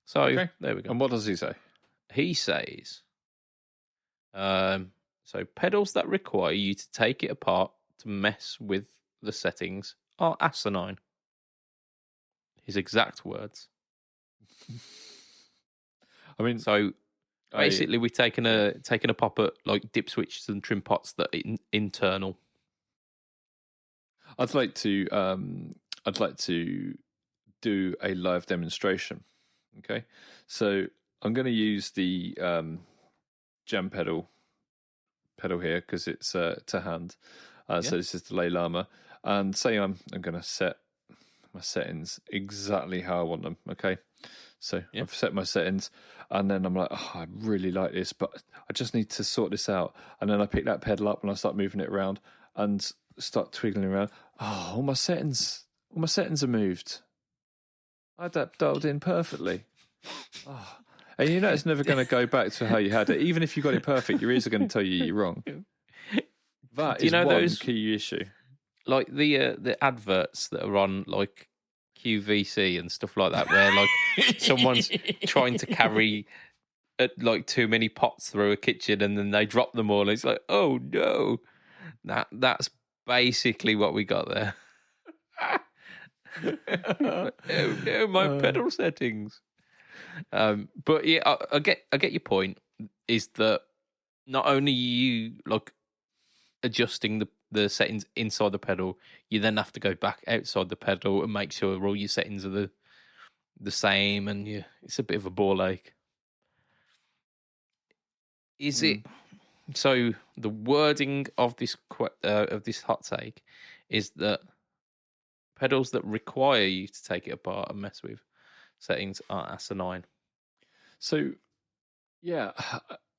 So There we go. And what does he say? He says, so pedals that require you to take it apart to mess with the settings are asinine. His exact words. I mean, so basically, we've taken a pop at like dip switches and trim pots that are internal. I'd like to do a live demonstration. Okay, so I'm going to use the jam pedal here because it's to hand. So this is the Lay Llama, and say I'm going to set my settings exactly how I want them. Okay, so I've set my settings, and then I'm like, I really like this, but I just need to sort this out. And then I pick that pedal up and I start moving it around and start twiggling around. Oh, all my settings are moved. I had that dialed in perfectly. Oh. And it's never going to go back to how you had it. Even if you got it perfect, your ears are going to tell you you're wrong. That is one key issue. Like the adverts that are on like QVC and stuff like that, where like someone's trying to carry like too many pots through a kitchen and then they drop them all. And it's like, oh no, that's basically what we got there. Oh no, my pedal settings. But yeah, I get your point. Is that not only you like adjusting the settings inside the pedal, you then have to go back outside the pedal and make sure all your settings are the same, and it's a bit of a ball ache. Is it? So the wording of this hot take is that pedals that require you to take it apart and mess with settings are asinine. So, yeah,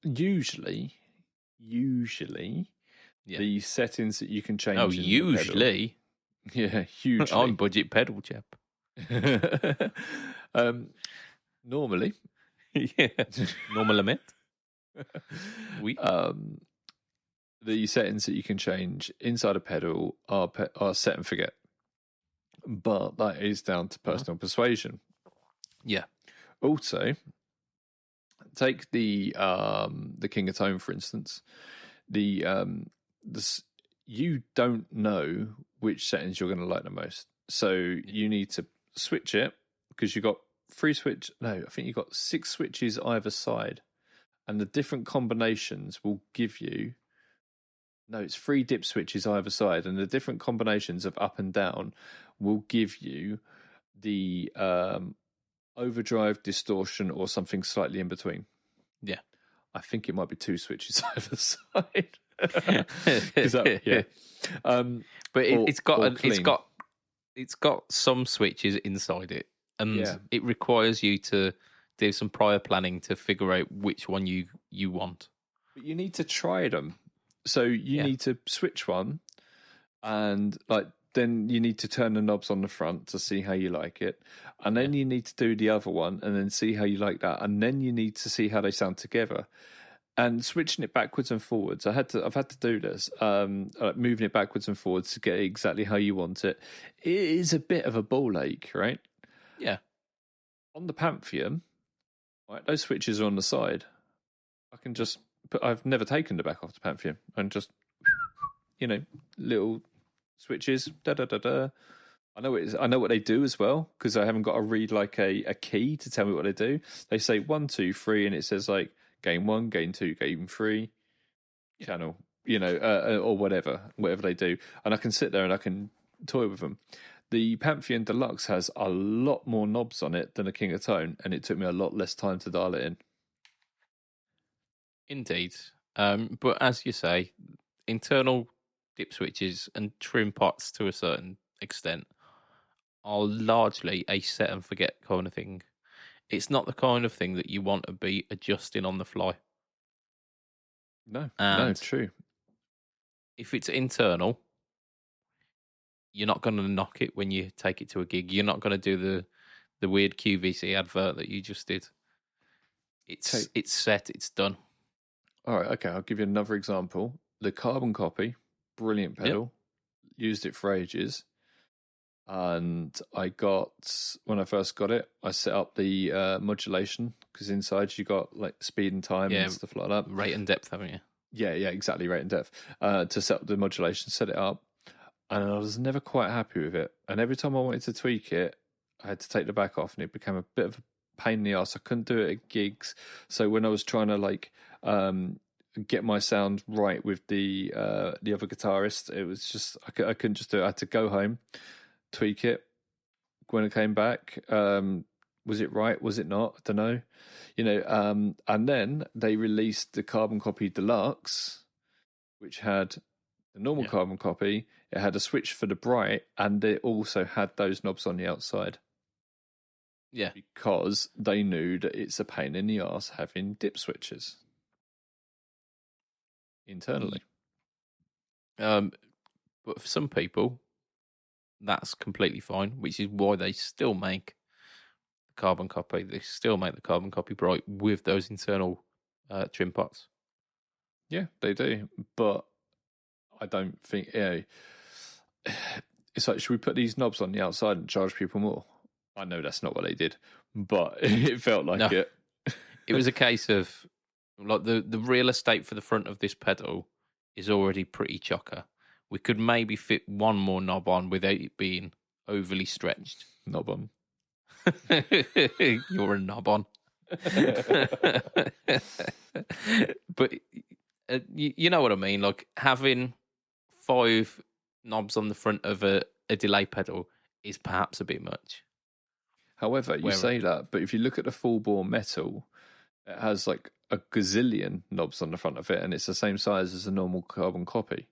usually, the settings that you can change. Oh, usually. Yeah, hugely. I'm Budget Pedal Chap. Normally. Yeah. Normalement. Oui. The settings that you can change inside a pedal are set and forget. But that is down to personal persuasion. Yeah. Also, take the King of Tone, for instance. You don't know which settings you're going to like the most. So you need to switch it because you've got 6 switches either side. And the different combinations will give you... No, it's 3 dip switches either side. And the different combinations of up and down will give you the overdrive, distortion, or something slightly in between. Yeah. I think it might be 2 switches either side. But it's got some switches inside it, and it requires you to do some prior planning to figure out which one you want. But you need to try them. So you need to switch one, and then you need to turn the knobs on the front to see how you like it, and then you need to do the other one and then see how you like that, and then you need to see how they sound together. And switching it backwards and forwards, I've had to do this, moving it backwards and forwards to get exactly how you want it. It is a bit of a ball ache, right? Yeah. On the Pantheon, right, those switches are on the side. I can just I've never taken the back off the Pantheon, and just, little switches, da da da da. I know what they do as well, because I haven't got to read like a key to tell me what they do. They say 1, 2, 3, and it says like gain 1, gain 2, gain 3, channel, or whatever they do. And I can sit there and I can toy with them. The Pantheon Deluxe has a lot more knobs on it than a King of Tone, and it took me a lot less time to dial it in. Indeed. But as you say, internal dip switches and trim pots to a certain extent are largely a set and forget kind of thing. It's not the kind of thing that you want to be adjusting on the fly. No, true. If it's internal, you're not going to knock it when you take it to a gig. You're not going to do the weird QVC advert that you just did. It's set, it's done. All right, okay, I'll give you another example. The Carbon Copy, brilliant pedal. Yep. Used it for ages. And when I first got it, I set up the modulation, because inside you got like speed and time and stuff like that. Rate and depth, haven't you? Yeah, exactly, rate and depth. To set up the modulation, set it up. And I was never quite happy with it. And every time I wanted to tweak it, I had to take the back off, and it became a bit of a pain in the ass. I couldn't do it at gigs. So when I was trying to get my sound right with the other guitarist, it was just I couldn't just do it. I had to go home, tweak it. When I came back, was it right? Was it not? I don't know. And then they released the Carbon Copy Deluxe, which had the normal Carbon Copy. It had a switch for the bright, and it also had those knobs on the outside. Yeah. Because they knew that it's a pain in the arse having dip switches internally. But for some people, that's completely fine, which is why they still make the Carbon Copy. They still make the Carbon Copy bright with those internal trim pots. Yeah, they do. But I don't think... it's like, should we put these knobs on the outside and charge people more? I know that's not what they did, but it felt like it. It was a case of, like, the real estate for the front of this pedal is already pretty chocker. We could maybe fit one more knob on without it being overly stretched. Knob on. You're a knob on. But you know what I mean? Like, having 5 knobs on the front of a delay pedal is perhaps a bit much. However, you say that, but if you look at the full bore metal, it has like a gazillion knobs on the front of it, and it's the same size as a normal Carbon Copy.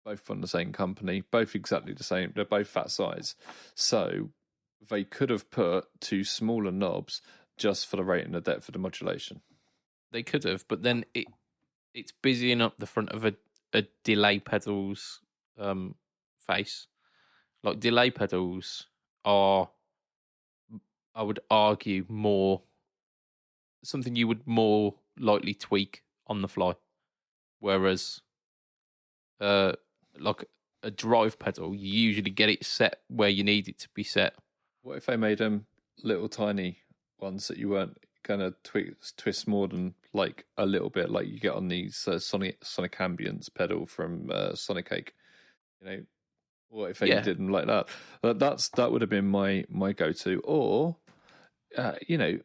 Both from the same company, both exactly the same. They're both fat size. So they could have put 2 smaller knobs just for the rate and the depth of the modulation. They could have, but then it's busying up the front of a delay pedal's face. like delay pedals are, I would argue, more something you would more likely tweak on the fly, whereas like a drive pedal, you usually get it set where you need it to be set. What if they made them little tiny ones that you weren't going to twist more than like a little bit, like you get on these Sonic Ambience pedal from Sonic Cake? You know, what if they did them like that? That would have been my go-to. Or, you know,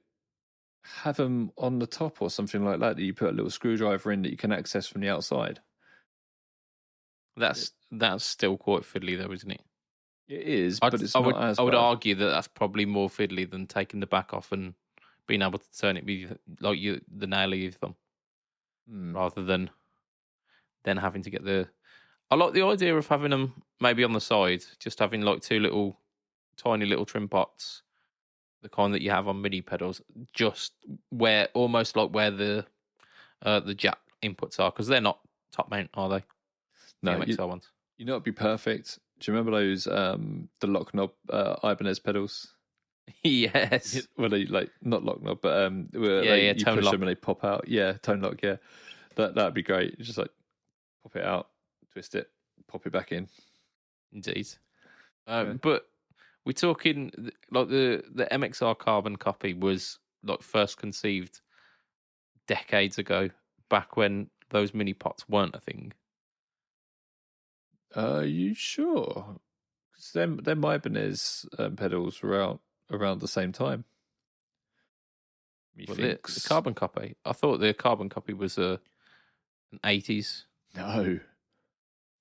have them on the top or something like that you put a little screwdriver in that you can access from the outside. That's still quite fiddly, though, isn't it? It is, but it's not as bad. I would argue that that's probably more fiddly than taking the back off and being able to turn it with like the nail of your thumb, rather than having to get the. I like the idea of having them maybe on the side, just having like two tiny little trim pots, the kind that you have on MIDI pedals, just almost like where the jack inputs are, because they're not top mount, are they? No, MXR ones. You know, it'd be perfect. Do you remember those the lock knob Ibanez pedals? Yes. Well, they like not lock knob, but you tone push lock. them and they pop out. Yeah, tone lock. Yeah, that'd be great. Just like pop it out, twist it, pop it back in. Indeed. But we're talking like the MXR carbon copy was like first conceived decades ago, back when those mini pots weren't a thing. Are you sure? Because them Ibanez pedals were out around the same time. The carbon copy. I thought the carbon copy was an 80s. No.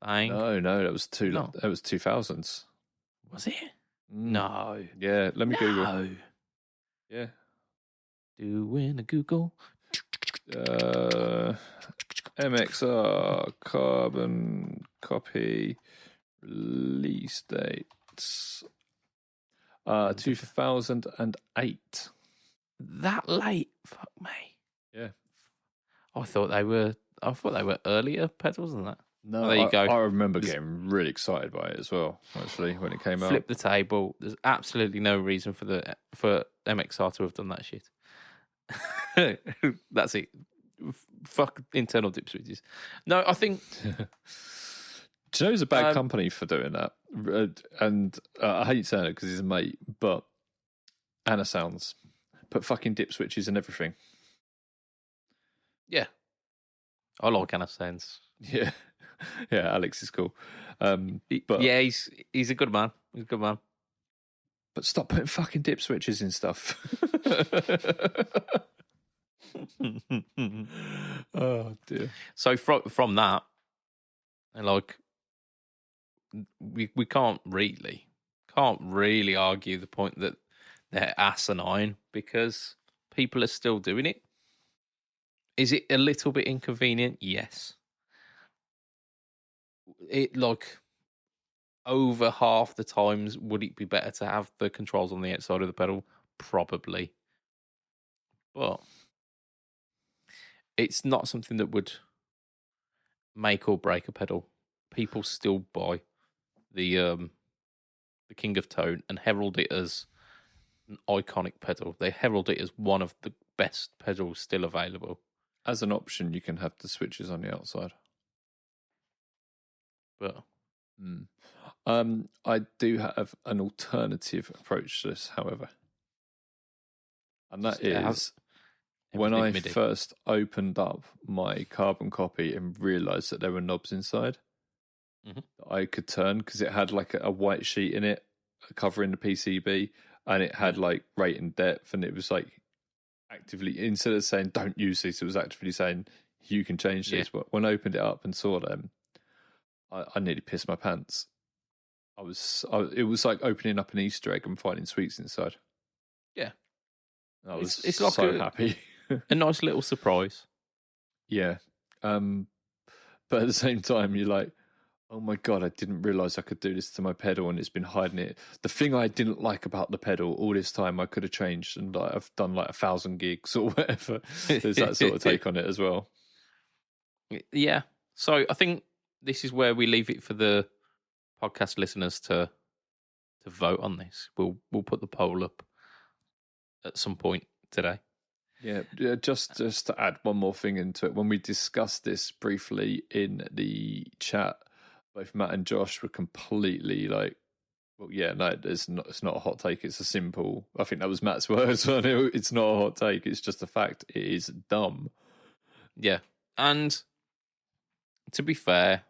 Thing. No, that was that was 2000s. Was it? No. Yeah, let me Google. Yeah. Doing a Google. MXR carbon copy release dates 2008. That late? Fuck me. Yeah. I thought they were earlier pedals than that. No, there you go. I remember getting really excited by it as well, actually, when it came out. Flip the table. There's absolutely no reason for MXR to have done that shit. That's it. Fuck internal dip switches. No, I think. Do you know he's a bad company for doing that? And I hate saying it because he's a mate, but Anna Sounds put fucking dip switches and everything. Yeah, I like Anna Sounds. Yeah, yeah. Alex is cool. But yeah, he's a good man. He's a good man. But stop putting fucking dip switches in stuff. Oh dear. So from that, and like we can't really argue the point that they're asinine, because people are still doing it. Is it a little bit inconvenient? Yes. It like over half the times, would it be better to have the controls on the outside of the pedal? Probably. But it's not something that would make or break a pedal. People still buy the King of Tone and herald it as an iconic pedal. They herald it as one of the best pedals still available. As an option, you can have the switches on the outside. But I do have an alternative approach to this, however. And that is when I first opened up my carbon copy and realised that there were knobs inside that I could turn, because it had like a white sheet in it covering the PCB, and it had like rate and depth, and it was like actively, instead of saying don't use this, it was actively saying you can change this. But when I opened it up and saw them, I nearly pissed my pants. It was like opening up an Easter egg and finding sweets inside. Yeah. I was like so happy. A nice little surprise. Yeah. But at the same time, you're like, oh my God, I didn't realise I could do this to my pedal, and it's been hiding it. The thing I didn't like about the pedal all this time, I could have changed, and I've done like 1,000 gigs or whatever. There's that sort of take on it as well. Yeah. So I think this is where we leave it for the podcast listeners to to vote on this. We'll put the poll up at some point today. Yeah, just to add one more thing into it. When we discussed this briefly in the chat, both Matt and Josh were completely like, well, yeah, no, it's not a hot take. It's a simple, I think that was Matt's words. It's not a hot take. It's just a fact. It is dumb. Yeah. And to be fair,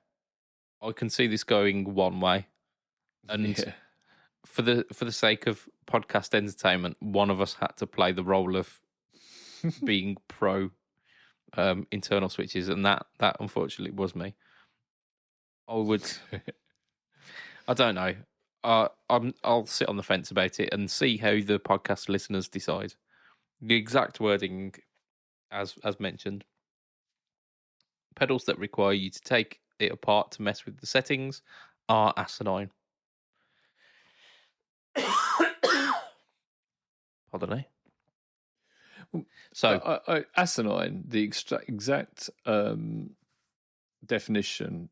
I can see this going one way. And for the sake of podcast entertainment, one of us had to play the role of being pro internal switches, and that unfortunately was me. I don't know. I'll sit on the fence about it and see how the podcast listeners decide. The exact wording, as mentioned, pedals that require you to take it apart to mess with the settings are asinine. Pardon me. So asinine, the exact definition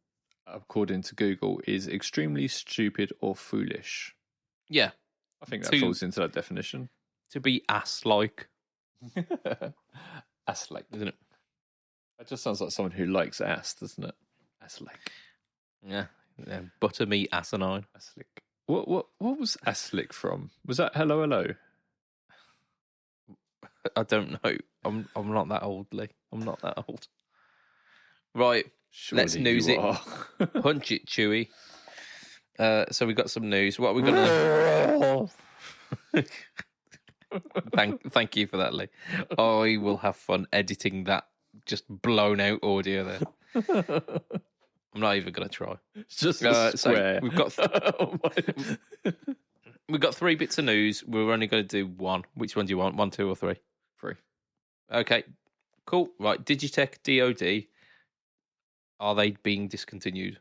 according to Google is extremely stupid or foolish. Yeah, I think that falls into that definition. To be ass-like. Ass-like, isn't it? That just sounds like someone who likes ass, doesn't it? Ass-like. Yeah. Butter me asinine. Ass-lick. What was ass-lick from? Was that Hello Hello? I don't know. I'm not that old, Lee. I'm not that old. Right. Surely let's news it. Punch it, Chewy. So we got some news. What are we gonna? Thank you for that, Lee. I will have fun editing that just blown out audio there. I'm not even gonna try. It's just a square. So we've got 3 bits of news. We're only going to do one. Which one do you want? 1, 2, or 3? 3. Okay. Cool. Right. DigiTech DoD. Are they being discontinued?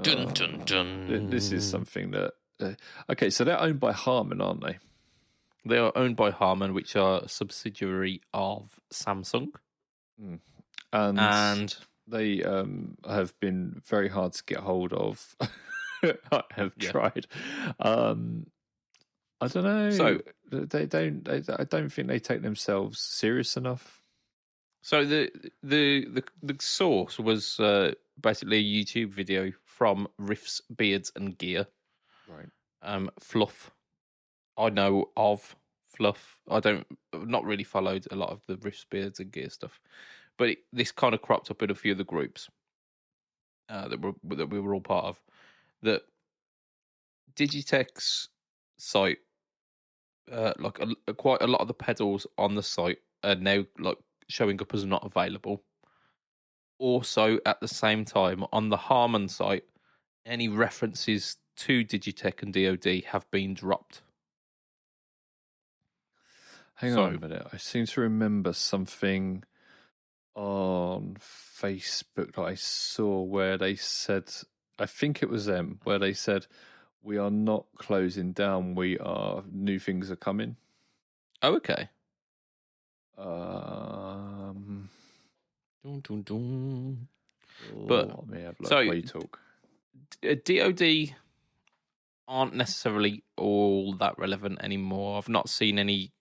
Dun, dun, dun. This is something that... okay, so they're owned by Harman, aren't they? They are owned by Harman, which are a subsidiary of Samsung. And they have been very hard to get hold of. I have tried. I don't know. So I don't think they take themselves serious enough. So the source was basically a YouTube video from Riffs, Beards, and Gear. Right. Fluff. I know of Fluff. I've not really followed a lot of the Riffs, Beards, and Gear stuff, but this kind of cropped up in a few of the groups that we were all part of. That Digitech's site, quite a lot of the pedals on the site are now showing up as not available. Also, at the same time, on the Harman site, any references to Digitech and DoD have been dropped. Hang on a minute. I seem to remember something on Facebook that I saw where they said, I think it was them, where they said, we are not closing down. New things are coming. Oh, okay. But so you talk. DoD aren't necessarily all that relevant anymore. I've not seen any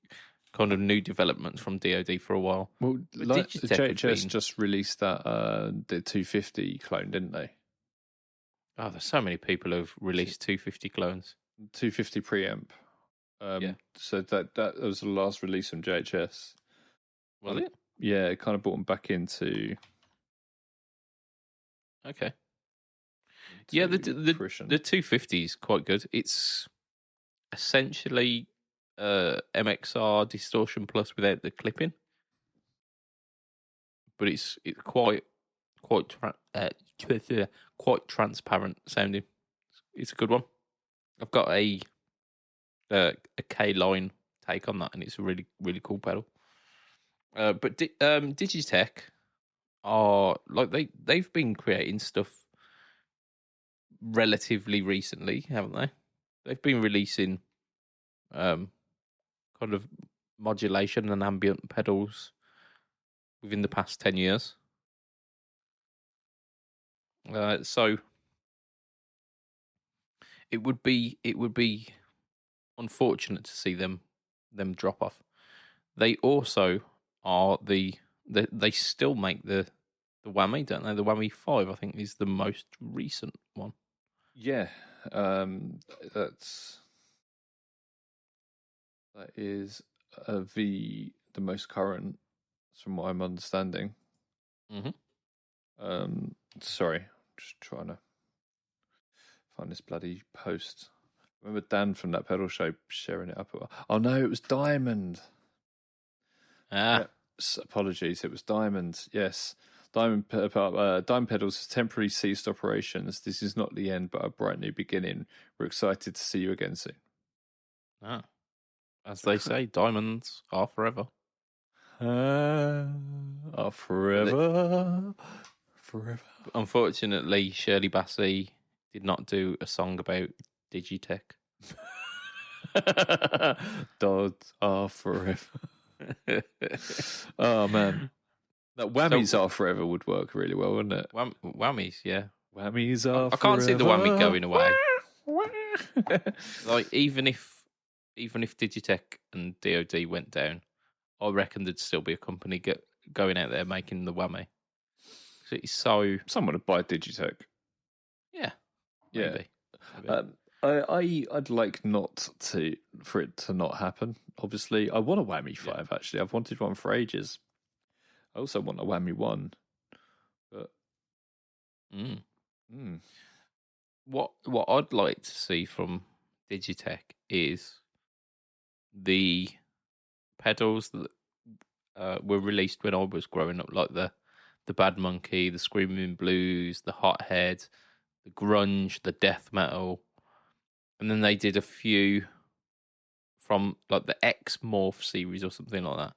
kind of new developments from DoD for a while. Well, JHS just released that the 250 clone, didn't they? Oh, there's so many people who've released 250 clones. 250 preamp. So that was the last release from JHS. Was it? Yeah, it kind of brought them back into. Okay. Yeah, the 250 is quite good. It's essentially MXR Distortion Plus without the clipping, but it's quite transparent sounding. It's a good one. I've got a K line take on that, and it's a really, really cool pedal. But Digitech are they've been creating stuff relatively recently, haven't they? They've been releasing kind of modulation and ambient pedals within the past 10 years. So it would be unfortunate to see them drop off. They also are they still make the whammy, don't they? The whammy 5, I think, is the most recent one. Yeah, that is the most current, from what I'm understanding. Mm-hmm. Sorry, just trying to find this bloody post. Remember Dan from that pedal show sharing it up? Oh no, it was Diamond. Ah, apologies, it was Diamond. Yes, Diamond Pedals has temporarily ceased operations. This is not the end, but a bright new beginning. We're excited to see you again soon. Ah. As they say, diamonds are forever. Are forever. Unfortunately, Shirley Bassey did not do a song about DigiTech. Dogs are forever. Oh man, that whammies are forever would work really well, wouldn't it? Whammies, yeah. Whammies are. I can't see the whammy going away. Like even if DigiTech and DoD went down, I reckon there'd still be a company going out there making the whammy. So it's so someone would buy DigiTech. Yeah, maybe. I'd like for it to not happen. Obviously, I want a whammy 5. Actually, I've wanted one for ages. I also want a whammy 1, but what I'd like to see from DigiTech is the pedals that were released when I was growing up, like the Bad Monkey, the Screaming Blues, the Hothead, the grunge, the death metal, and then they did a few from like the X Morph series or something like that,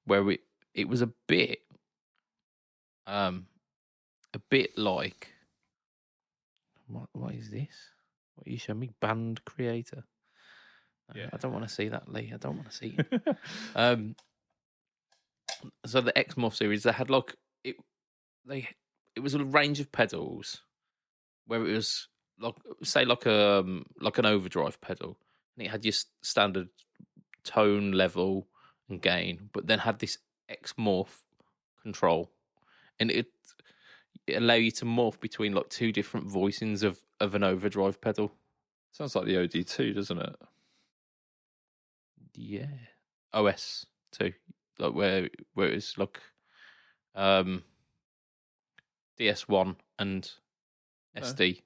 where it was a bit like what is this? What you showing me? Band creator. Yeah, I don't want to see that, Lee. I don't want to see it. So the X Morph series, they had like it was a range of pedals where it was like, say, like an overdrive pedal, and it had your standard tone level and gain, but then had this X Morph control, and it allow you to morph between like two different voicings of an overdrive pedal. Sounds like the OD2, doesn't it? Yeah, OS2, like where it's like DS1 and SD.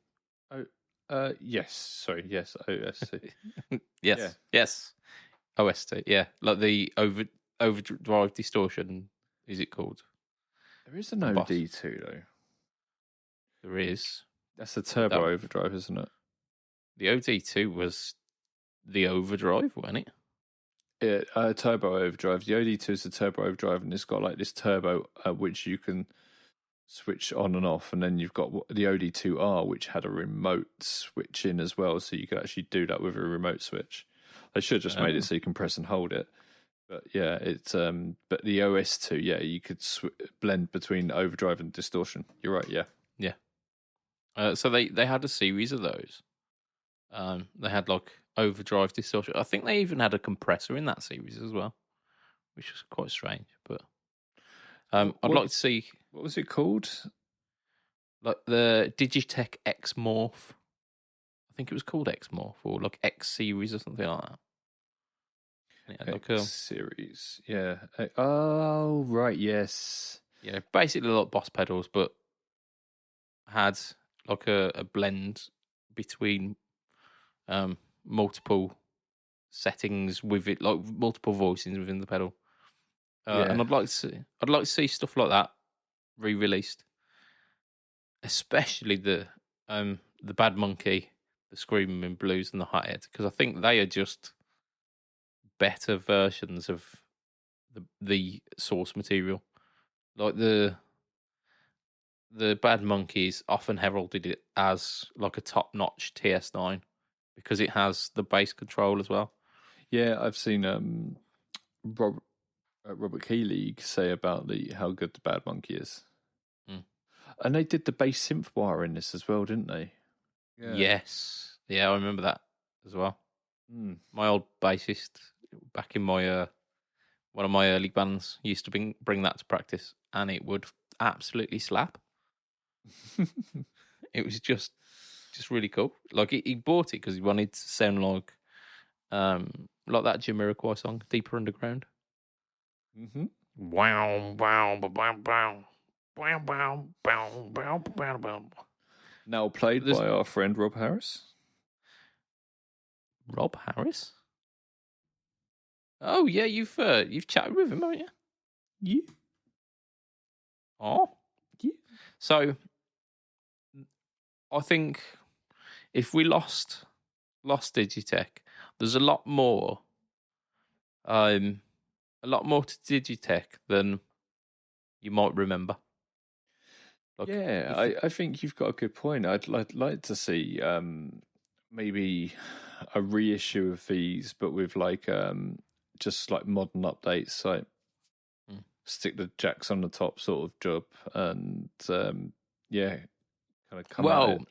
Yes. Sorry. Yes. OS2. Yes. Yeah. Yes. OS2. Yeah, like the overdrive distortion. Is it called? There is an OD2 though. There is. That's the turbo overdrive, isn't it? The OD2 was the overdrive, wasn't it? Yeah, turbo overdrive. The OD2 is the turbo overdrive, and it's got like this turbo which you can switch on and off, and then you've got the OD2R, which had a remote switch in as well, so you could actually do that with a remote switch. They should have just made it so you can press and hold it. But yeah, it's but the OS2, yeah, you could blend between overdrive and distortion. You're right, yeah. So they had a series of those. They had like overdrive, distortion. I think they even had a compressor in that series as well, which was quite strange. But I'd like to see, what was it called? Like the Digitech X Morph. I think it was called X Morph, or like X Series or something like that. X Series, yeah. Oh, right, yes. Yeah, basically like Boss pedals, but had like a blend between multiple settings with it, like multiple voicings within the pedal. And I'd like to see stuff like that re-released, especially the Bad Monkey, the Screaming Blues, and the Hothead, because I think they are just better versions of the source material. Like the Bad Monkeys often heralded it as like a top-notch TS9 because it has the bass control as well. Yeah, I've seen Robert Keeley say about how good the Bad Monkey is. And they did the bass synth wire in this as well, didn't they? Yeah. Yes. Yeah, I remember that as well. Mm. My old bassist back in my one of my early bands used to bring that to practice, and it would absolutely slap. It was just really cool. Like he bought it because he wanted to sound like that Jamiroquai song, "Deeper Underground." Mm-hmm. Wow, wow, wow, wow, wow, wow, wow, wow, wow. Now played by our friend Rob Harris. Rob Harris? Oh yeah, you've chatted with him, haven't you? Yeah. Oh, yeah. So I think if we lost DigiTech, there's a lot more to DigiTech than you might remember. Like, yeah, I think you've got a good point. I'd like to see maybe a reissue of these, but with like just like modern updates, like stick the jacks on the top sort of job, and yeah, kind of come out.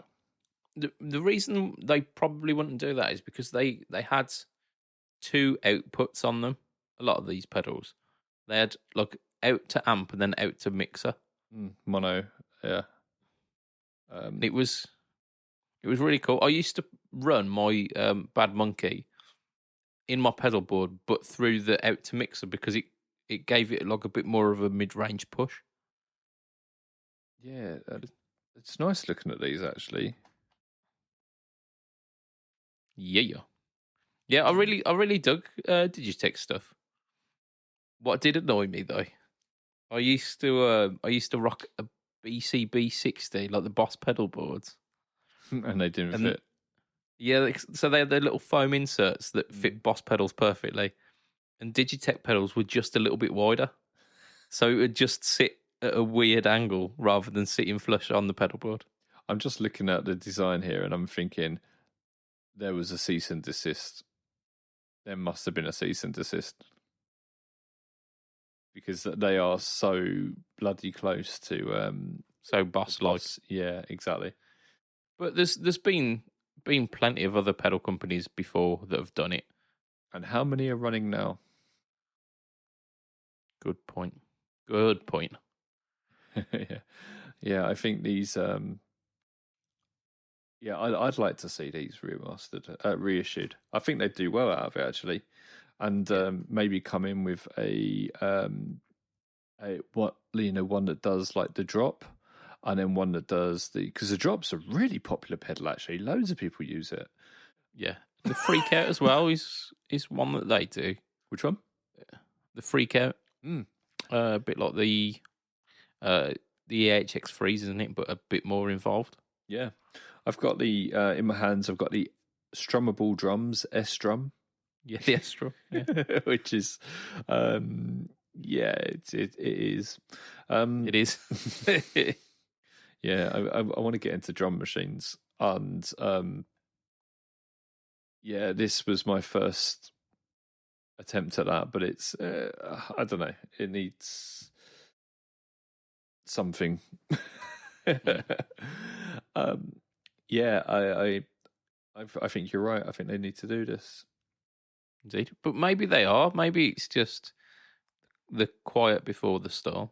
The reason they probably wouldn't do that is because they had two outputs on them. A lot of these pedals, they had like out to amp and then out to mixer. Mono, yeah. It was really cool. I used to run my Bad Monkey in my pedal board, but through the out to mixer because it gave it like a bit more of a mid range push. Yeah, it's nice looking at these actually. Yeah. I really dug Digitech stuff. What did annoy me though, I used to rock a BCB 60, like the Boss pedal boards, and they didn't fit. Yeah, so they had their little foam inserts that fit Boss pedals perfectly, and Digitech pedals were just a little bit wider, so it would just sit at a weird angle rather than sitting flush on the pedal board. I'm just looking at the design here, and I'm thinking there was a cease and desist. There must have been a cease and desist because they are so bloody close to so Boss-like. Yeah, exactly. But there's been plenty of other pedal companies before that have done it. And how many are running now? Good point. Yeah. I think these. Yeah, I'd like to see these remastered, reissued. I think they'd do well out of it actually, and maybe come in with a one that does like the drop, and then one that does because the drop's a really popular pedal actually. Loads of people use it. Yeah, the freak out as well is one that they do. Which one? The freak out. A bit like the AHX Freeze, isn't it? But a bit more involved. Yeah, I've got the in my hands. I've got the Strummable Drums S Drum. Yeah, the S Drum. Yeah. Which is, yeah, it is. It is. Yeah, I want to get into drum machines, and yeah, this was my first attempt at that, but it's I don't know, it needs something. Yeah, I think you're right. I think they need to do this. Indeed, but maybe they are. Maybe it's just the quiet before the storm.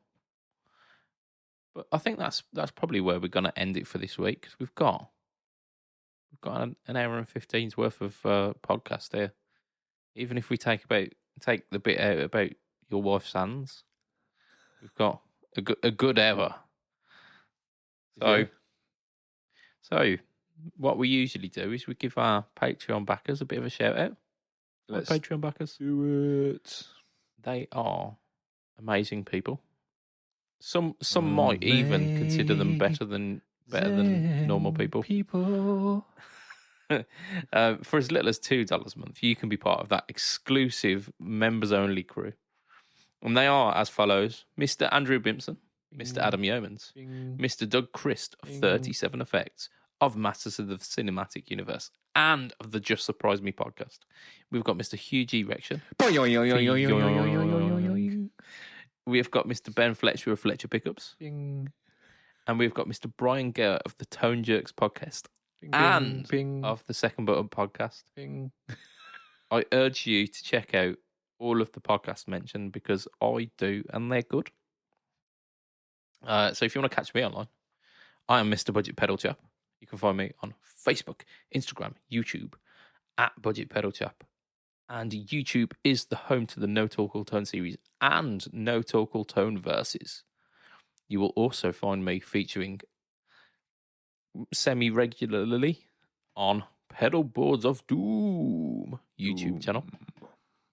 But I think that's probably where we're going to end it for this week because we've got an hour and 15's worth of podcast here. Even if we take the bit out about your wife's hands, we've got a good hour. So what we usually do is we give our Patreon backers a bit of a shout out. Let's Patreon backers do it. They are amazing people. Some might even consider them better than normal people. For as little as $2 a month, you can be part of that exclusive members-only crew. And they are as follows: Mr. Andrew Bimpson, Mr. Adam Yeomans, Mr. Doug Christ of 37 Effects, of Masters of the Cinematic Universe, and of the Just Surprise Me podcast. We've got Mr. Hugh G. Rection. We've got Mr. Ben Fletcher of Fletcher Pickups. And we've got Mr. Brian Gare of the Tone Jerks podcast. and of the Second Button podcast. I urge you to check out all of the podcasts mentioned because I do, and they're good. So if you want to catch me online, I am Mr. BudgetPedalChap. You can find me on Facebook, Instagram, YouTube at BudgetPedalChap. And YouTube is the home to the No Talk All Tone series and No Talk All Tone verses. You will also find me featuring semi-regularly on Pedalboards of Doom YouTube channel.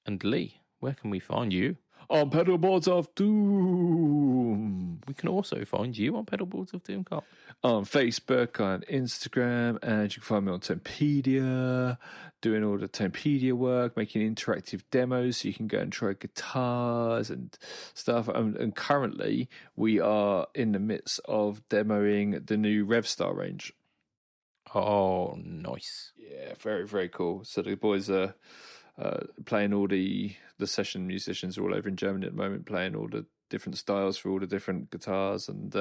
And Lee, where can we find you? On Pedalboards of Doom. We can also find you on Pedalboards of Doom, Carl. On Facebook, on Instagram, and you can find me on Tonepedia, doing all the Tonepedia work, making interactive demos so you can go and try guitars and stuff. And currently, we are in the midst of demoing the new Revstar range. Oh, nice. Yeah, very, very cool. So the boys are playing all the session musicians are all over in Germany at the moment, playing all the different styles for all the different guitars. And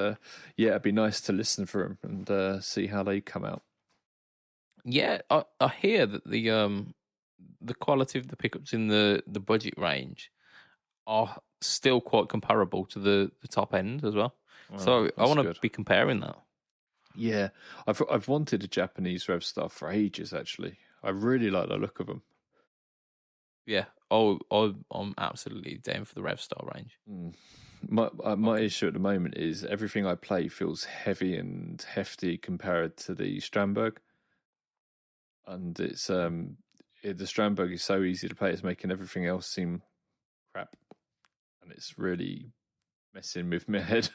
yeah, it'd be nice to listen for them and see how they come out. Yeah, I hear that the quality of the pickups in the budget range are still quite comparable to the top end as well. So I want to be comparing that. Yeah, I've wanted a Japanese Revstar for ages, actually. I really like the look of them. Yeah, I'm absolutely down for the Revstar range. My issue at the moment is everything I play feels heavy and hefty compared to the Strandberg. And it's the Strandberg is so easy to play, it's making everything else seem crap. And it's really messing with my head.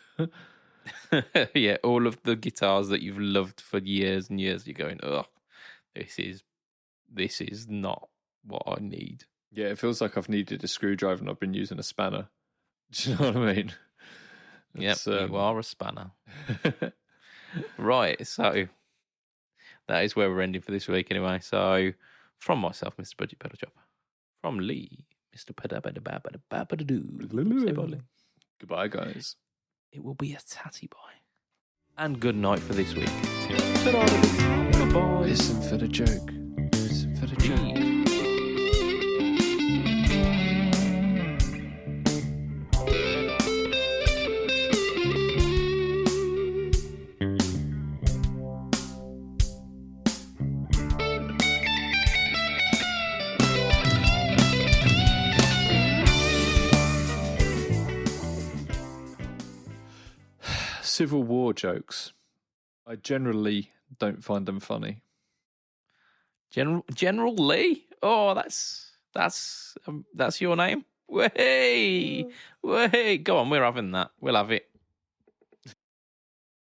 Yeah, all of the guitars that you've loved for years and years, you're going, oh, this is not what I need. Yeah, it feels like I've needed a screwdriver and I've been using a spanner. Do you know what I mean? Yep, you are a spanner. Right, so that is where we're ending for this week anyway. So from myself, Mr. BudgetPedalChap. From Lee, Mr. Say bye, Lee. Goodbye, guys. It will be a tatty bye. And good night for this week. Goodbye. Listen for the joke. Listen for the joke. Civil War jokes. I generally don't find them funny. General Lee? Oh, that's your name? Way! Go on, we're having that. We'll have it.